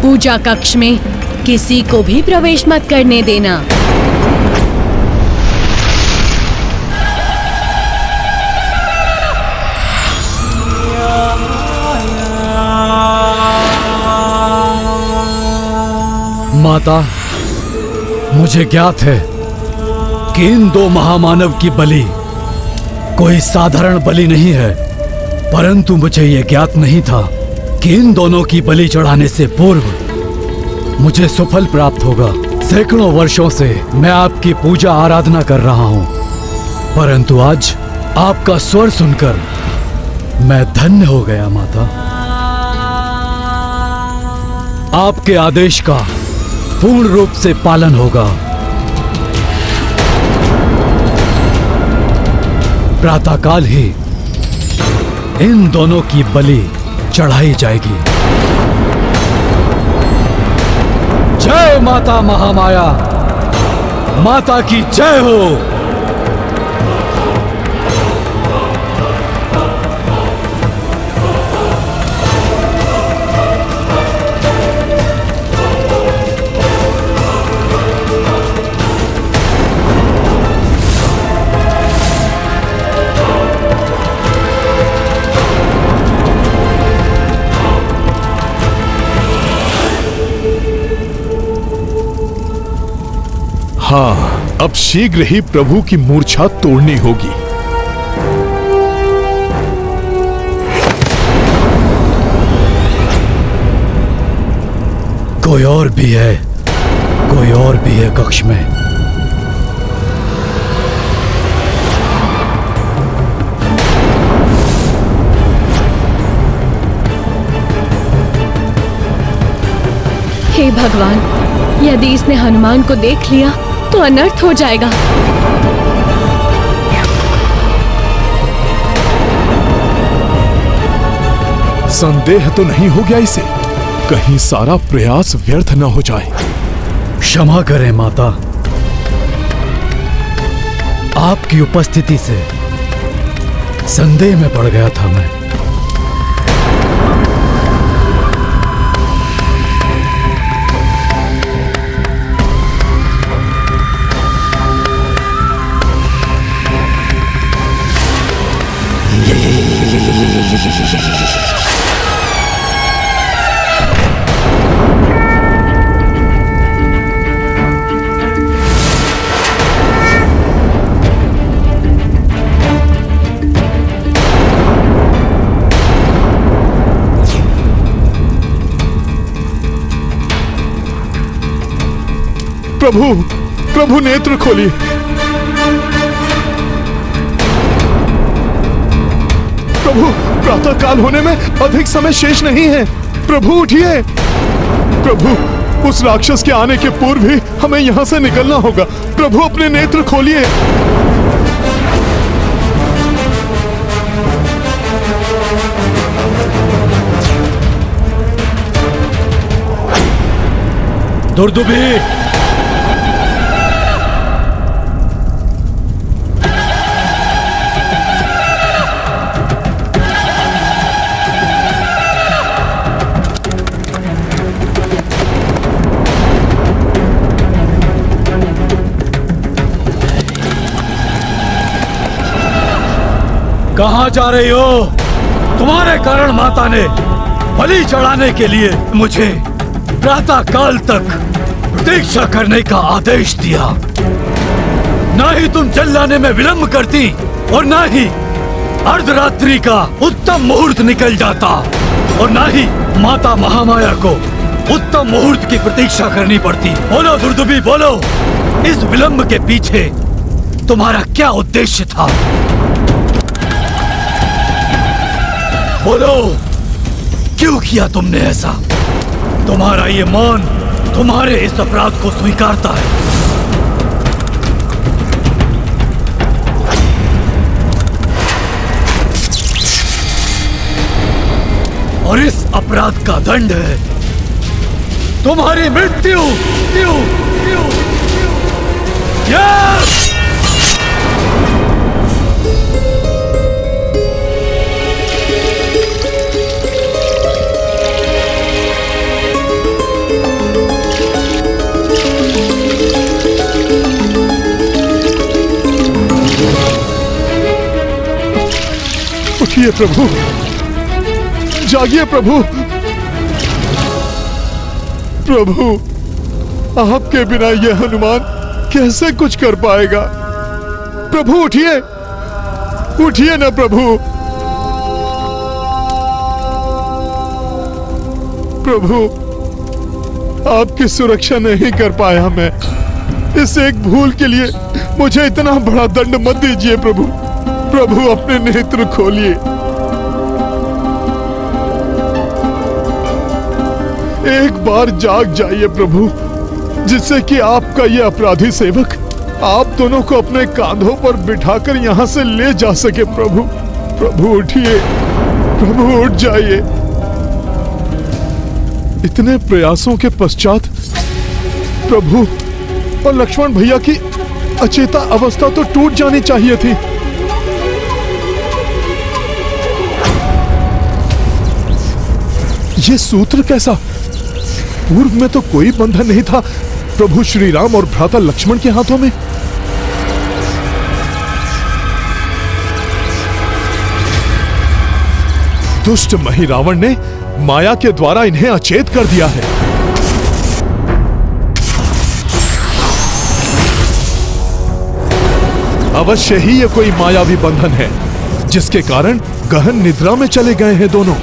पूजा कक्ष में किसी को भी प्रवेश मत करने देना। माता, मुझे ज्ञात है कि इन दो महामानव की बलि कोई साधारण बलि नहीं है, परंतु मुझे यह ज्ञात नहीं था कि इन दोनों की बलि चढ़ाने से पूर्व मुझे सुफल प्राप्त होगा। सैकड़ों वर्षों से मैं आपकी पूजा आराधना कर रहा हूं, परंतु आज आपका स्वर सुनकर मैं धन्य हो गया। माता, आपके आदेश का पूर्ण रूप से पालन होगा। प्रातःकाल ही इन दोनों की बलि चढ़ाई जाएगी। जय माता महामाया, माता की जय हो। हाँ, अब शीघ्र ही प्रभु की मूर्छा तोड़नी होगी। कोई और भी है, कोई और भी है कक्ष में। हे भगवान, यदि इसने हनुमान को देख लिया तो अनर्थ हो जाएगा। संदेह तो नहीं हो गया इसे? कहीं सारा प्रयास व्यर्थ न हो जाए। क्षमा करें माता, आपकी उपस्थिति से संदेह में पड़ गया था मैं। प्रभु, प्रभु नेत्र खोलिए। प्रभु, प्रातःकाल होने में अधिक समय शेष नहीं है। प्रभु उठिए। प्रभु, उस राक्षस के आने के पूर्व ही हमें यहाँ से निकलना होगा। प्रभु, अपने नेत्र खोलिए। दुर्दुभी, कहां जा रही हो? तुम्हारे कारण माता ने बलि चढ़ाने के लिए मुझे प्रातः काल तक प्रतीक्षा करने का आदेश दिया। ना ही तुम चिल्लाने में विलंब करती और ना ही अर्धरात्रि का उत्तम मुहूर्त निकल जाता और ना ही माता महामाया को उत्तम मुहूर्त की प्रतीक्षा करनी पड़ती। बोलो दुर्दुभी, बोलो, इस विलंब के पीछे तुम्हारा क्या उद्देश्य था? बोलो, क्यों किया तुमने ऐसा? तुम्हारा ये मौन तुम्हारे इस अपराध को स्वीकारता है। और इस अपराध का दंड है तुम्हारी मृत्यु। उठिए प्रभु, जागिए प्रभु। प्रभु, आपके बिना यह हनुमान कैसे कुछ कर पाएगा? प्रभु उठिए, उठिए ना प्रभु। प्रभु, आपकी सुरक्षा नहीं कर पाया मैं। इस एक भूल के लिए मुझे इतना बड़ा दंड मत दीजिए प्रभु। प्रभु, अपने नेत्र खोलिए। एक बार जाग जाइए प्रभु, जिससे कि आपका ये अपराधी सेवक आप दोनों को अपने कांधों पर बिठाकर यहाँ से ले जा सके। प्रभु, प्रभु उठिए, प्रभु उठ जाइए। इतने प्रयासों के पश्चात प्रभु और लक्ष्मण भैया की अचेता अवस्था तो टूट जानी चाहिए थी। ये सूत्र कैसा? पूर्व में तो कोई बंधन नहीं था प्रभु श्री राम और भ्राता लक्ष्मण के हाथों में। दुष्ट महिरावण ने माया के द्वारा इन्हें अचेत कर दिया है। अवश्य ही ये कोई मायावी बंधन है, जिसके कारण गहन निद्रा में चले गए हैं दोनों।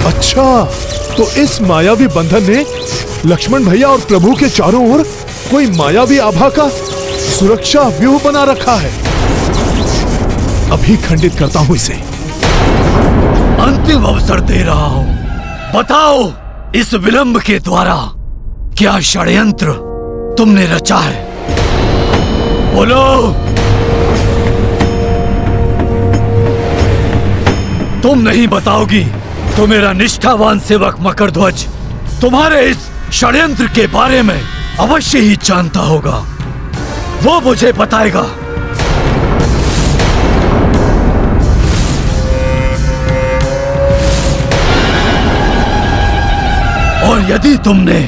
अच्छा, तो इस मायावी बंधन ने लक्ष्मण भैया और प्रभु के चारों ओर कोई मायावी आभा का सुरक्षा व्यूह बना रखा है। अभी खंडित करता हूं इसे। अंतिम अवसर दे रहा हूं। बताओ, इस विलंब के द्वारा क्या षड्यंत्र तुमने रचा है? बोलो। तुम नहीं बताओगी तो मेरा निष्ठावान सेवक मकरध्वज तुम्हारे इस षड्यंत्र के बारे में अवश्य ही जानता होगा। वो मुझे बताएगा। और यदि तुमने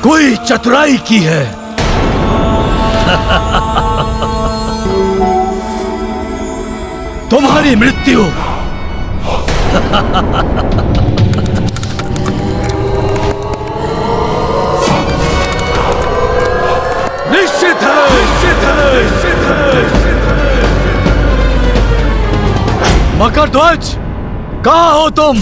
कोई चतुराई की है तुम्हारी मृत्यु निश्चित है, निश्चित है, निश्चित है। मकरध्वज, कहाँ हो तुम?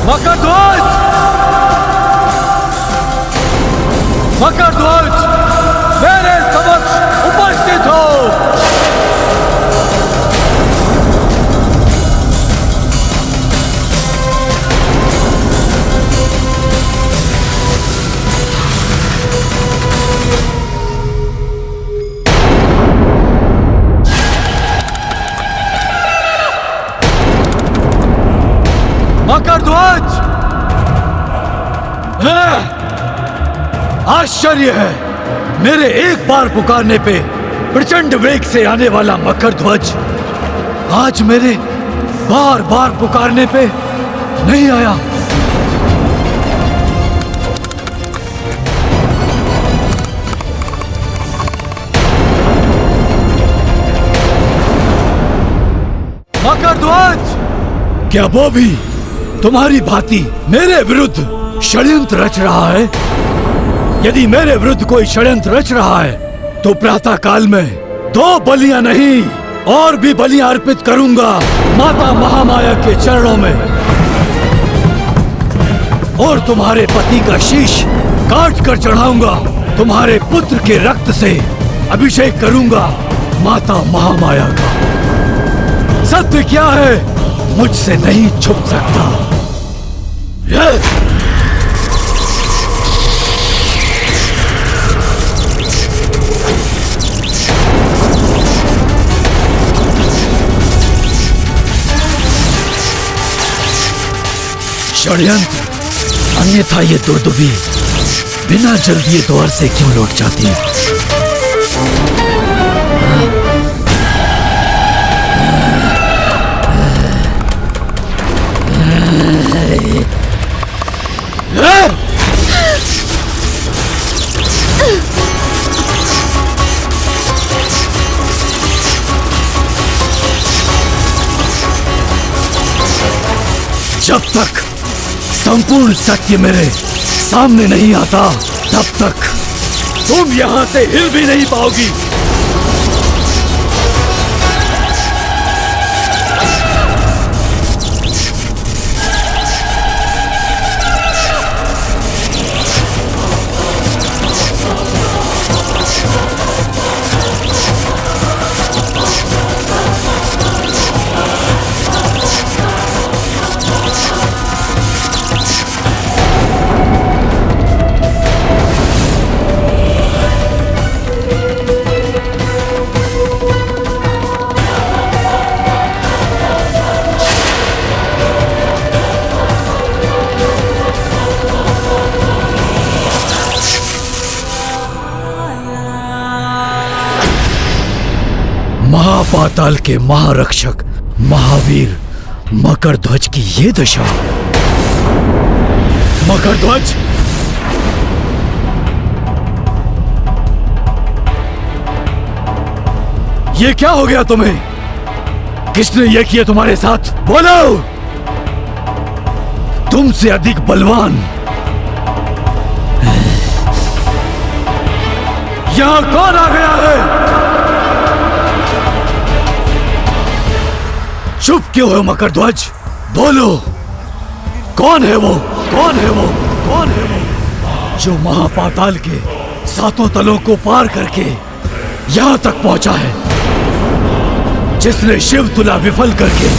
मकरध्वज, मकरध्वज, मेरे समक्ष उपस्थित हो। मकरध्वज, आश्चर्य है, मेरे एक बार पुकारने पे प्रचंड वेग से आने वाला मकरध्वज आज मेरे बार बार पुकारने पे नहीं आया। ध्वज! क्या वो भी तुम्हारी भांति मेरे विरुद्ध षड्यंत्र रच रहा है? यदि मेरे विरुद्ध कोई षड्यंत्र रच रहा है तो प्रातः काल में 2 बलियां नहीं और भी बलियां अर्पित करूंगा माता महामाया के चरणों में, और तुम्हारे पति का शीश काट कर चढ़ाऊंगा। तुम्हारे पुत्र के रक्त से अभिषेक करूंगा माता महामाया का। सत्य क्या है मुझसे नहीं छुप सकता। षड्यंत्र, अन्यथा ये दुर्दुभी बिना जल दिए द्वार से क्यों लौट जाती है? जब तक संपूर्ण सत्य मेरे सामने नहीं आता तब तक तुम यहां से हिल भी नहीं पाओगी। महापाताल के महारक्षक महावीर मकरध्वज की ये दशा। मकरध्वज, ये क्या हो गया तुम्हें? किसने ये किया तुम्हारे साथ? बोलो! तुमसे अधिक बलवान यहां कौन आ गया है? चुप क्यों हो मकरध्वज? बोलो, कौन है वो? कौन है वो? कौन है वो जो महापाताल के 7 तलों को पार करके यहां तक पहुंचा है, जिसने शिव तुला विफल करके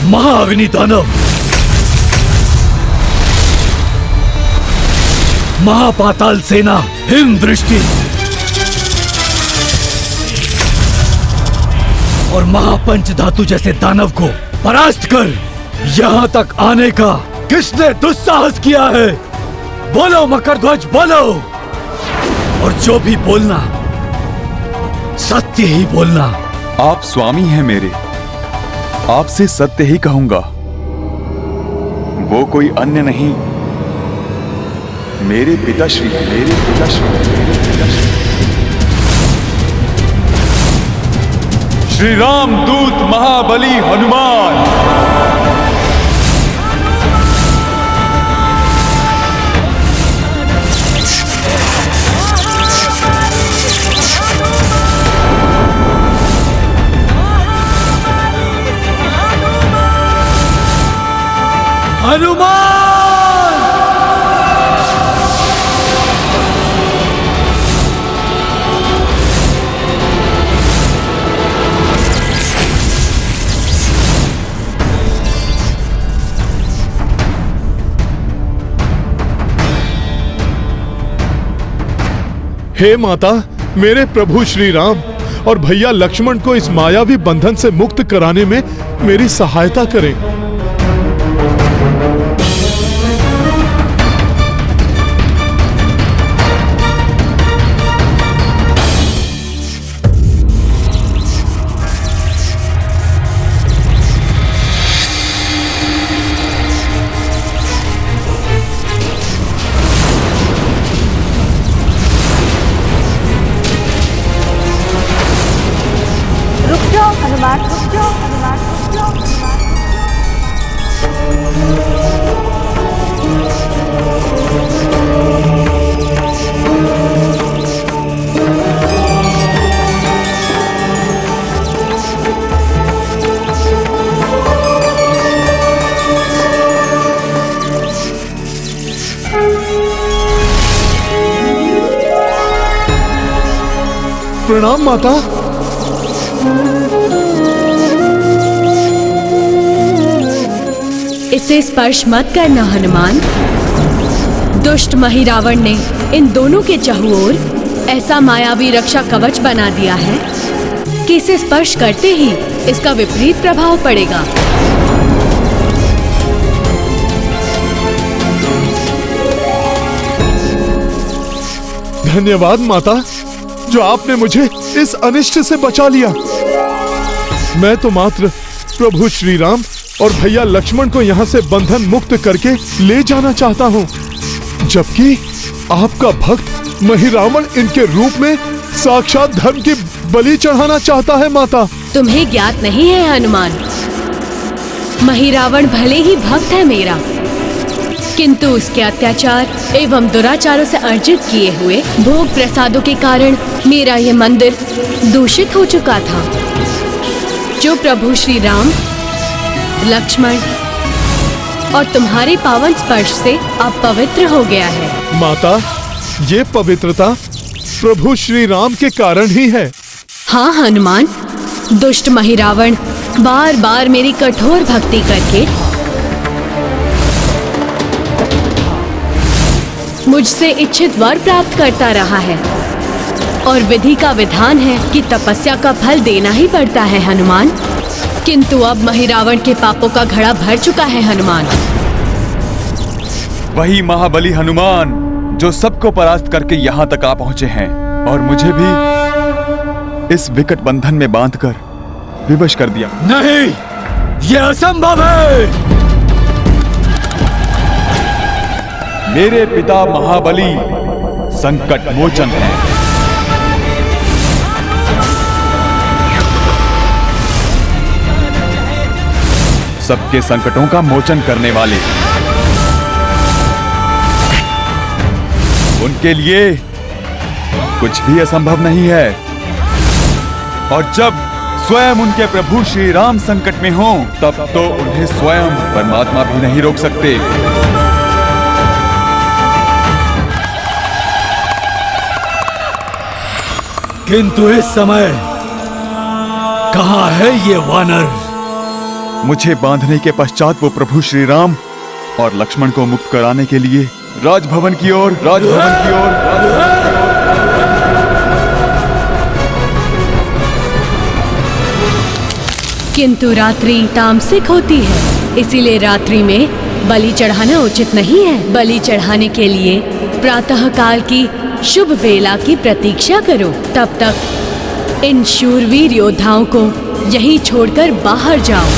महाअग्नि दानव, महापाताल सेना हिम दृष्टि और महापंच धातु जैसे दानव को परास्त कर यहां तक आने का किसने दुस्साहस किया है? बोलो मकरध्वज, बोलो! और जो भी बोलना सत्य ही बोलना। आप स्वामी हैं मेरे, आपसे सत्य ही कहूंगा। वो कोई अन्य नहीं, मेरे पिताश्री, मेरे पिताश्री, मेरे पिताश्री श्री राम दूत महाबली हनुमान। हनुमान! हे माता, मेरे प्रभु श्री राम और भैया लक्ष्मण को इस मायावी बंधन से मुक्त कराने में मेरी सहायता करें। प्रणाम माता। इसे स्पर्श मत करना हनुमान। दुष्ट महिरावण ने इन दोनों के चहुओर ऐसा मायावी रक्षा कवच बना दिया है कि इसे स्पर्श करते ही इसका विपरीत प्रभाव पड़ेगा। धन्यवाद माता, जो आपने मुझे इस अनिष्ट से बचा लिया। मैं तो मात्र प्रभु श्री राम और भैया लक्ष्मण को यहाँ से बंधन मुक्त करके ले जाना चाहता हूँ, जबकि आपका भक्त महिरावण इनके रूप में साक्षात धर्म की बलि चढ़ाना चाहता है माता। तुम्हें ज्ञात नहीं है हनुमान, महिरावण भले ही भक्त है मेरा, किंतु उसके अत्याचार एवं दुराचारों से अर्जित किए हुए भोग प्रसादों के कारण मेरा यह मंदिर दूषित हो चुका था, जो प्रभु श्री राम, लक्ष्मण और तुम्हारे पावन स्पर्श से अब पवित्र हो गया है। माता, ये पवित्रता प्रभु श्री राम के कारण ही है। हाँ हनुमान, दुष्ट महिरावण बार बार मेरी कठोर भक्ति करके मुझसे इच्छित वर प्राप्त करता रहा है, और विधि का विधान है कि तपस्या का फल देना ही पड़ता है हनुमान। किंतु अब महिरावण के पापों का घड़ा भर चुका है हनुमान। वही महाबली हनुमान जो सबको परास्त करके यहाँ तक आ पहुंचे हैं और मुझे भी इस विकट बंधन में बांधकर विवश कर दिया। नहीं, यह असंभव है। मेरे पिता महाबली संकट मोचन हैं। सबके संकटों का मोचन करने वाले। उनके लिए कुछ भी असंभव नहीं है, और जब स्वयं उनके प्रभु श्री राम संकट में हों, तब तो उन्हें स्वयं परमात्मा भी नहीं रोक सकते। किंतु इस समय कहाँ है ये वानर? मुझे बांधने के पश्चात वो प्रभु श्री राम और लक्ष्मण को मुक्त कराने के लिए राजभवन की ओर किंतु रात्रि तामसिक होती है, इसीलिए रात्रि में बलि चढ़ाना उचित नहीं है। बलि चढ़ाने के लिए प्रातः काल की शुभ बेला की प्रतीक्षा करो। तब तक इन शूरवीर योद्धाओं को यहीं छोड़कर बाहर जाओ।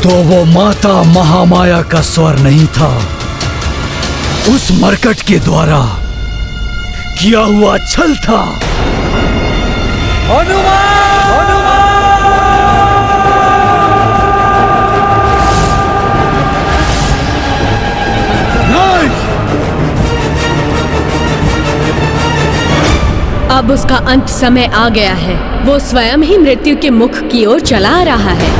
तो वो माता महामाया का स्वर नहीं था, उस मरकट के द्वारा किया हुआ छल था। अब उसका अंत समय आ गया है। वो स्वयं ही मृत्यु के मुख की ओर चला आ रहा है।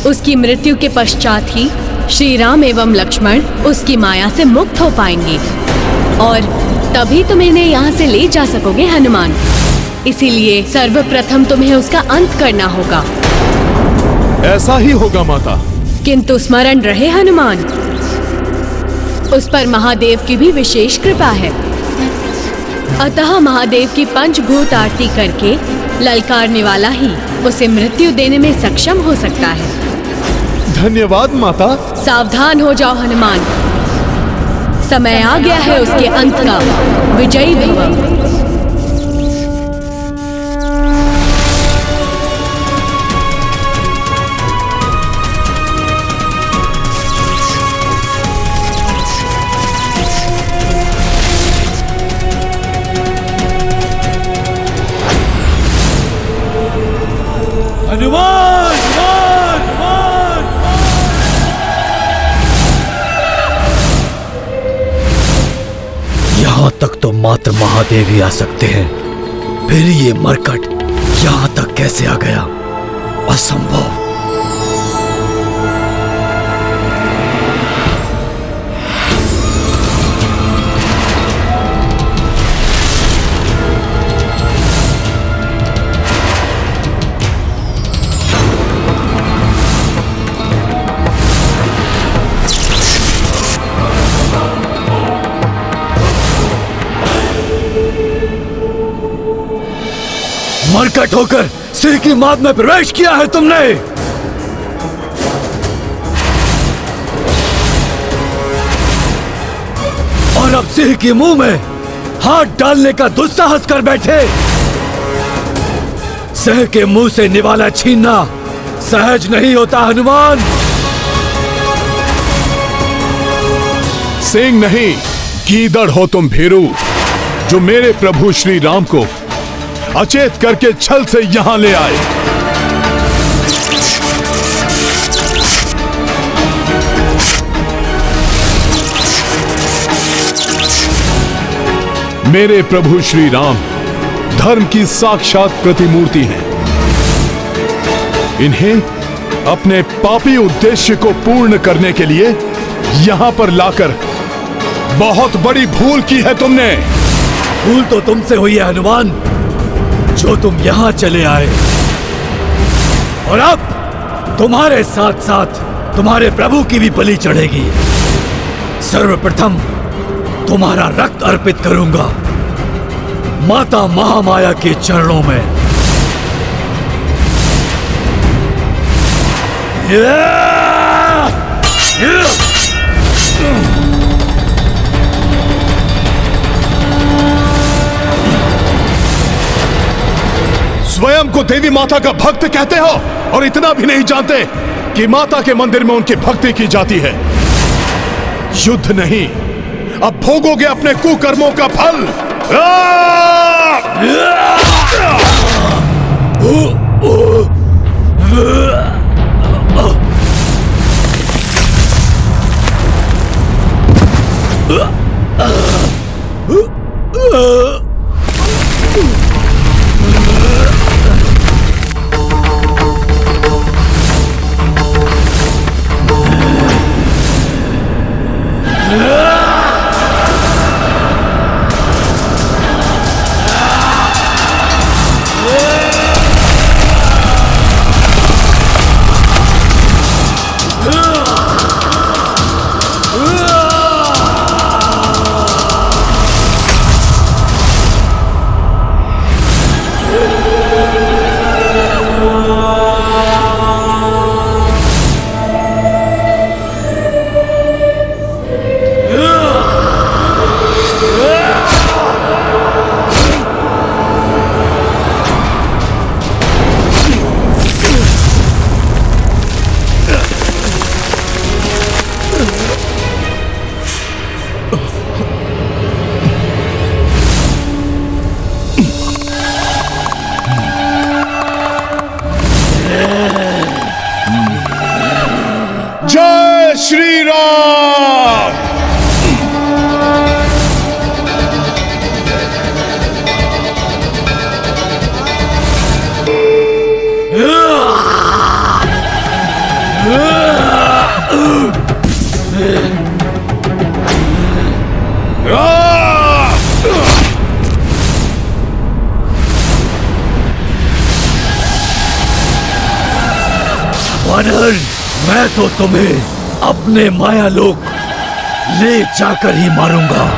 उसकी मृत्यु के पश्चात ही श्री राम एवं लक्ष्मण उसकी माया से मुक्त हो पाएंगे, और तभी तुम इन्हें यहाँ से ले जा सकोगे हनुमान। इसीलिए सर्वप्रथम तुम्हें उसका अंत करना होगा। ऐसा ही होगा माता। किंतु स्मरण रहे हनुमान, उस पर महादेव की भी विशेष कृपा है। अतः महादेव की पंचभूत आरती करके ललकारने वाला ही उसे मृत्यु देने में सक्षम हो सकता है। धन्यवाद माता। सावधान हो जाओ हनुमान, समय आ गया है उसके अंत का। विजयी भव। एकमात्र महादेव ही आ सकते हैं। फिर ये मरकट यहां तक कैसे आ गया? असंभव। मरकट होकर सिंह की माद में प्रवेश किया है तुमने। और अब सिंह के मुंह में हाथ डालने का दुस्साहस कर बैठे। सिंह के मुंह से निवाला छीनना सहज नहीं होता हनुमान। सिंह नहीं, गीदड़ हो तुम भीरू, जो मेरे प्रभु श्री राम को अचेत करके छल से यहां ले आए। मेरे प्रभु श्री राम धर्म की साक्षात प्रतिमूर्ति हैं। इन्हें अपने पापी उद्देश्य को पूर्ण करने के लिए यहां पर लाकर बहुत बड़ी भूल की है तुमने। भूल तो तुमसे हुई है हनुमान, जो तुम यहां चले आए। और अब तुम्हारे साथ साथ तुम्हारे प्रभु की भी बलि चढ़ेगी। सर्वप्रथम तुम्हारा रक्त अर्पित करूंगा माता महामाया के चरणों में। स्वयं को देवी माता का भक्त कहते हो और इतना भी नहीं जानते कि माता के मंदिर में उनकी भक्ति की जाती है। युद्ध नहीं, अब भोगोगे अपने कुकर्मों का फल। जय श्री राम। वानर, मैं तो तुम्हें अपने माया लोक ले जाकर ही मारूंगा।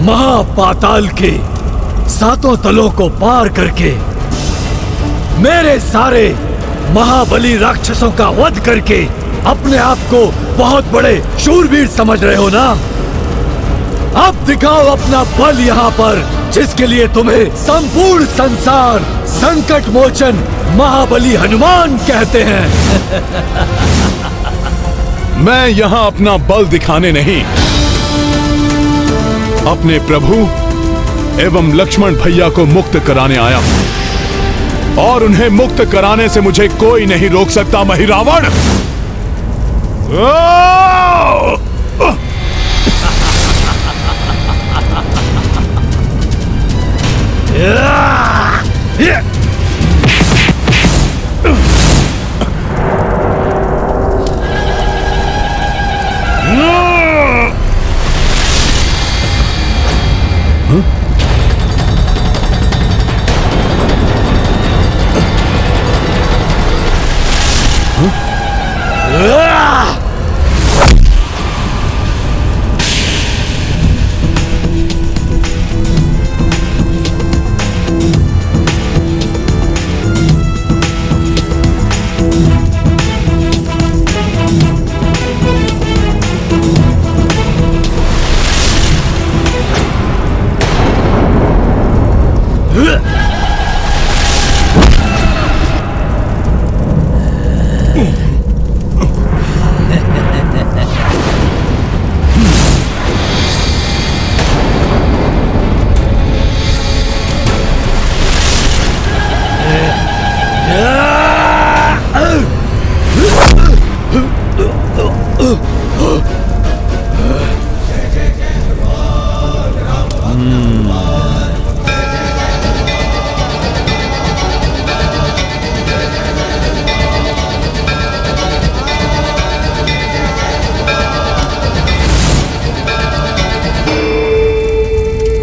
महापाताल के सातों तलों को पार करके मेरे सारे महाबली राक्षसों का वध करके अपने आप को बहुत बड़े शूरवीर समझ रहे हो ना? अब दिखाओ अपना बल यहाँ पर, जिसके लिए तुम्हें संपूर्ण संसार संकट मोचन महाबली हनुमान कहते हैं। मैं यहाँ अपना बल दिखाने नहीं, अपने प्रभु एवं लक्ष्मण भैया को मुक्त कराने आया हूं, और उन्हें मुक्त कराने से मुझे कोई नहीं रोक सकता महिरावण।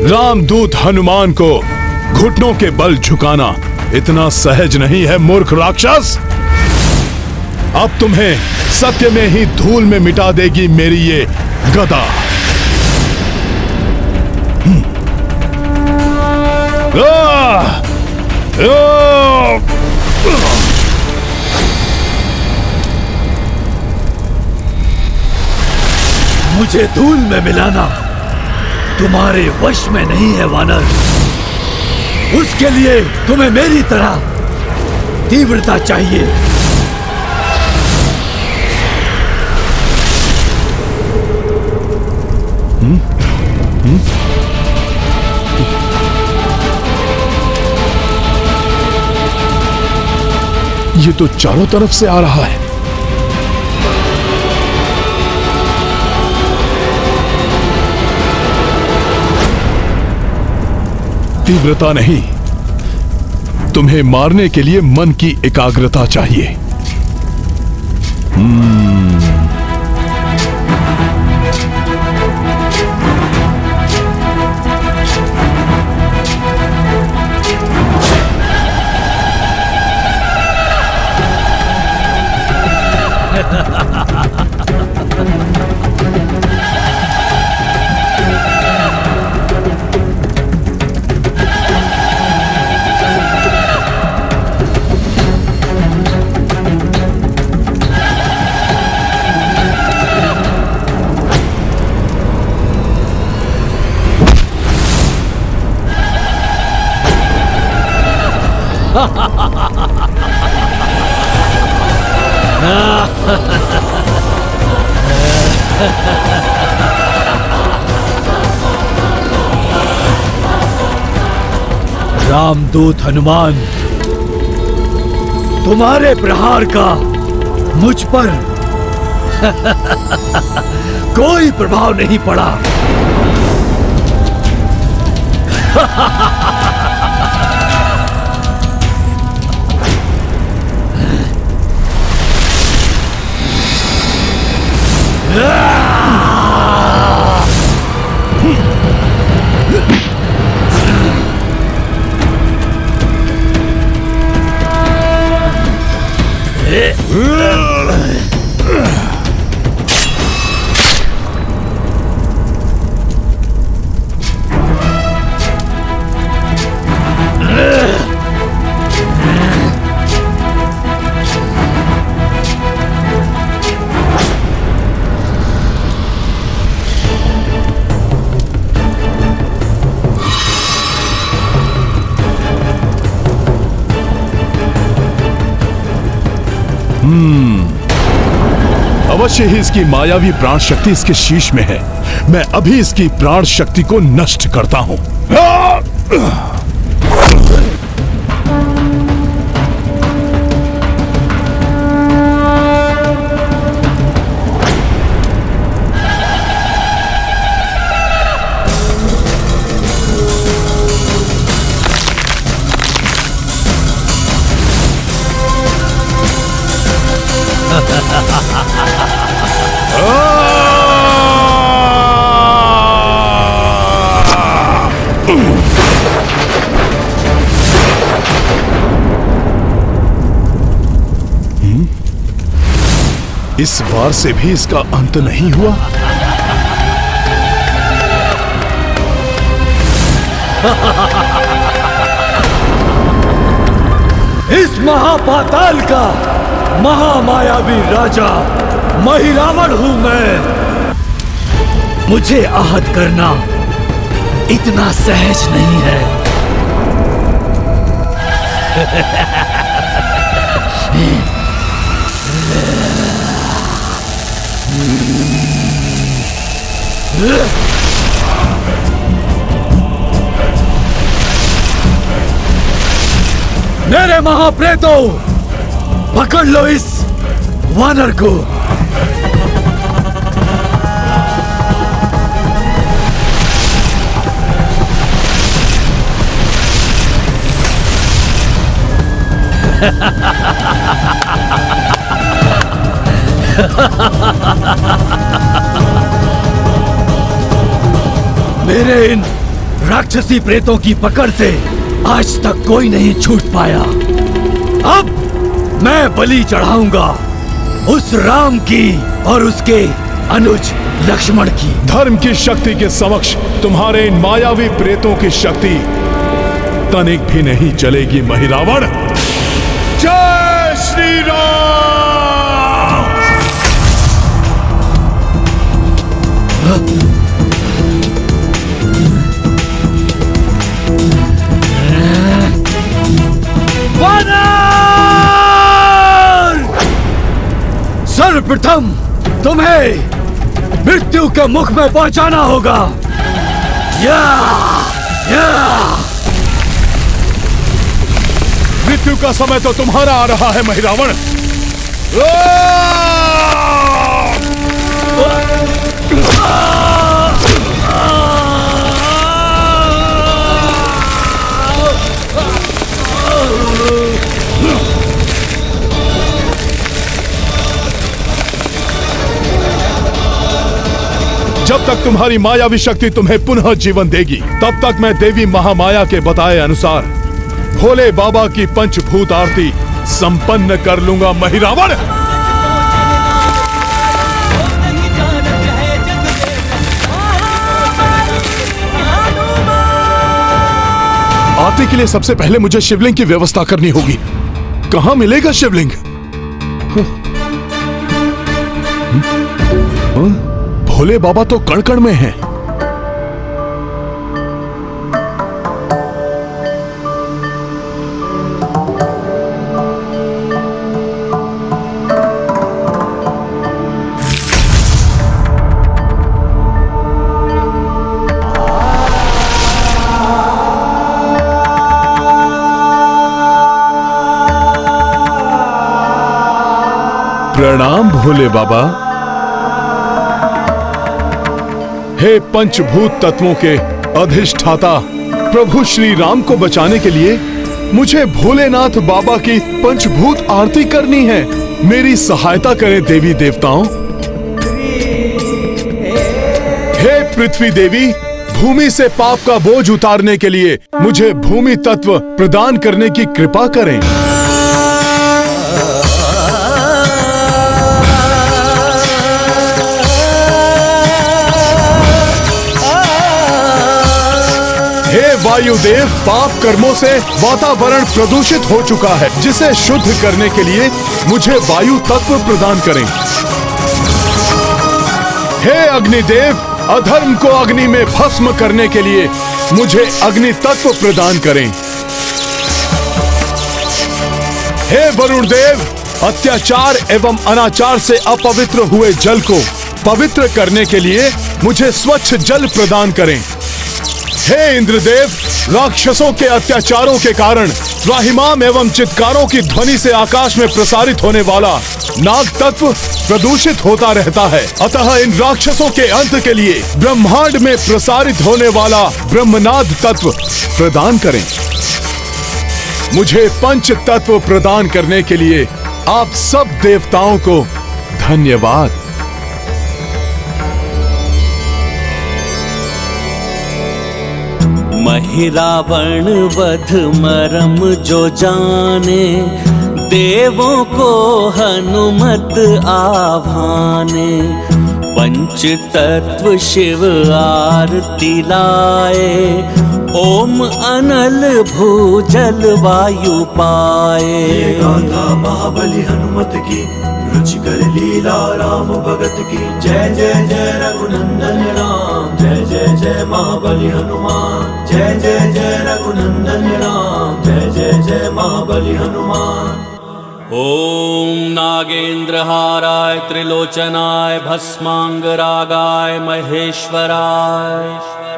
रामदूत हनुमान को घुटनों के बल झुकाना इतना सहज नहीं है मूर्ख राक्षस। अब तुम्हें सत्य में ही धूल में मिटा देगी मेरी ये गदा। मुझे धूल में मिलाना तुम्हारे वश में नहीं है वानर। उसके लिए तुम्हें मेरी तरह तीव्रता चाहिए। ये तो चारों तरफ से आ रहा है। तीव्रता नहीं, तुम्हें मारने के लिए मन की एकाग्रता चाहिए। रामदूत हनुमान, तुम्हारे प्रहार का मुझ पर कोई प्रभाव नहीं पड़ा। अवश्य ही इसकी मायावी प्राण शक्ति इसके शीश में है। मैं अभी इसकी प्राण शक्ति को नष्ट करता हूं। इस बार से भी इसका अंत नहीं हुआ। इस महापाताल का महामायावी राजा महिरावण हूं मैं। मुझे आहत करना इतना सहज नहीं है। मेरे महाप्रेतों, पकड़ लो इस वानर को। मेरे इन राक्षसी प्रेतों की पकड़ से आज तक कोई नहीं छूट पाया। अब मैं बलि चढ़ाऊंगा उस राम की और उसके अनुज लक्ष्मण की। धर्म की शक्ति के समक्ष तुम्हारे इन मायावी प्रेतों की शक्ति तनिक भी नहीं चलेगी महिरावण। जय श्री राम। सर्वप्रथम तुम्हें मृत्यु के मुख में पहुंचाना होगा। मृत्यु का समय तो तुम्हारा आ रहा है महिरावण। जब तक तुम्हारी मायावी शक्ति तुम्हें पुनः जीवन देगी, तब तक मैं देवी महामाया के बताए अनुसार भोले बाबा की पंचभूत आरती संपन्न कर लूंगा महिरावण। आरती के लिए सबसे पहले मुझे शिवलिंग की व्यवस्था करनी होगी। कहां मिलेगा शिवलिंग? भोले बाबा तो कण कण में हैं। प्रणाम भोले बाबा। हे पंचभूत तत्वों के अधिष्ठाता, प्रभु श्री राम को बचाने के लिए मुझे भोलेनाथ बाबा की पंचभूत आरती करनी है। मेरी सहायता करें देवी देवताओं। हे पृथ्वी देवी, भूमि से पाप का बोझ उतारने के लिए मुझे भूमि तत्व प्रदान करने की कृपा करें। हे वायुदेव, पाप कर्मों से वातावरण प्रदूषित हो चुका है, जिसे शुद्ध करने के लिए मुझे वायु तत्व प्रदान करें। हे अग्निदेव, अधर्म को अग्नि में भस्म करने के लिए मुझे अग्नि तत्व प्रदान करें। हे वरुण देव, अत्याचार एवं अनाचार से अपवित्र हुए जल को पवित्र करने के लिए मुझे स्वच्छ जल प्रदान करें। हे इंद्रदेव, राक्षसों के अत्याचारों के कारण त्राहिमाम एवं चित्कारों की ध्वनि से आकाश में प्रसारित होने वाला नाग तत्व प्रदूषित होता रहता है। अतः इन राक्षसों के अंत के लिए ब्रह्मांड में प्रसारित होने वाला ब्रह्मनाद तत्व प्रदान करें। मुझे पंच तत्व प्रदान करने के लिए आप सब देवताओं को धन्यवाद। महिरावण वध मरम जो जाने, देवों को हनुमत आभाने। पंच तत्व शिव आरती लाए, ओम अनल भूजल वायु पाए। ये गाथा महाबली हनुमत की, रुचिकर लीला राम भगत की। जय जय जय रघुनंदन राम, जय जय जय महाबली हनुमान। जय जय जय रघुनंदन राम, जय जय जय महाबली हनुमान। ओम नागेंद्रहाराय त्रिलोचनाय भस्मांगरागाय महेश्वराय।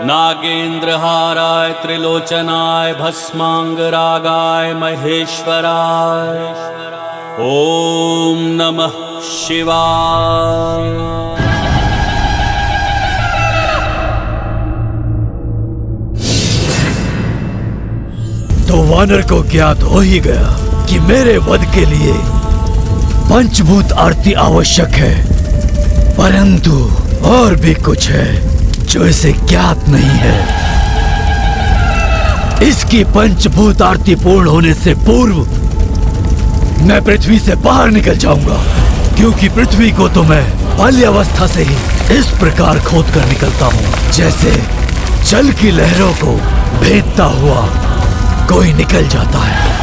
नागेंद्रहाराय त्रिलोचनाय भस्मांगरागाय महेश्वराय। ओम नमः शिवाय। तो वानर को ज्ञात हो ही गया कि मेरे वध के लिए पंचभूत आरती आवश्यक है, परंतु और भी कुछ है जो इसे ज्ञात नहीं है। इसकी पंचभूत आरती पूर्ण होने से पूर्व मैं पृथ्वी से बाहर निकल जाऊंगा, क्योंकि पृथ्वी को तो मैं बाल्यावस्था से ही इस प्रकार खोद कर निकलता हूँ, जैसे जल की लहरों को भेदता हुआ कोई निकल जाता है।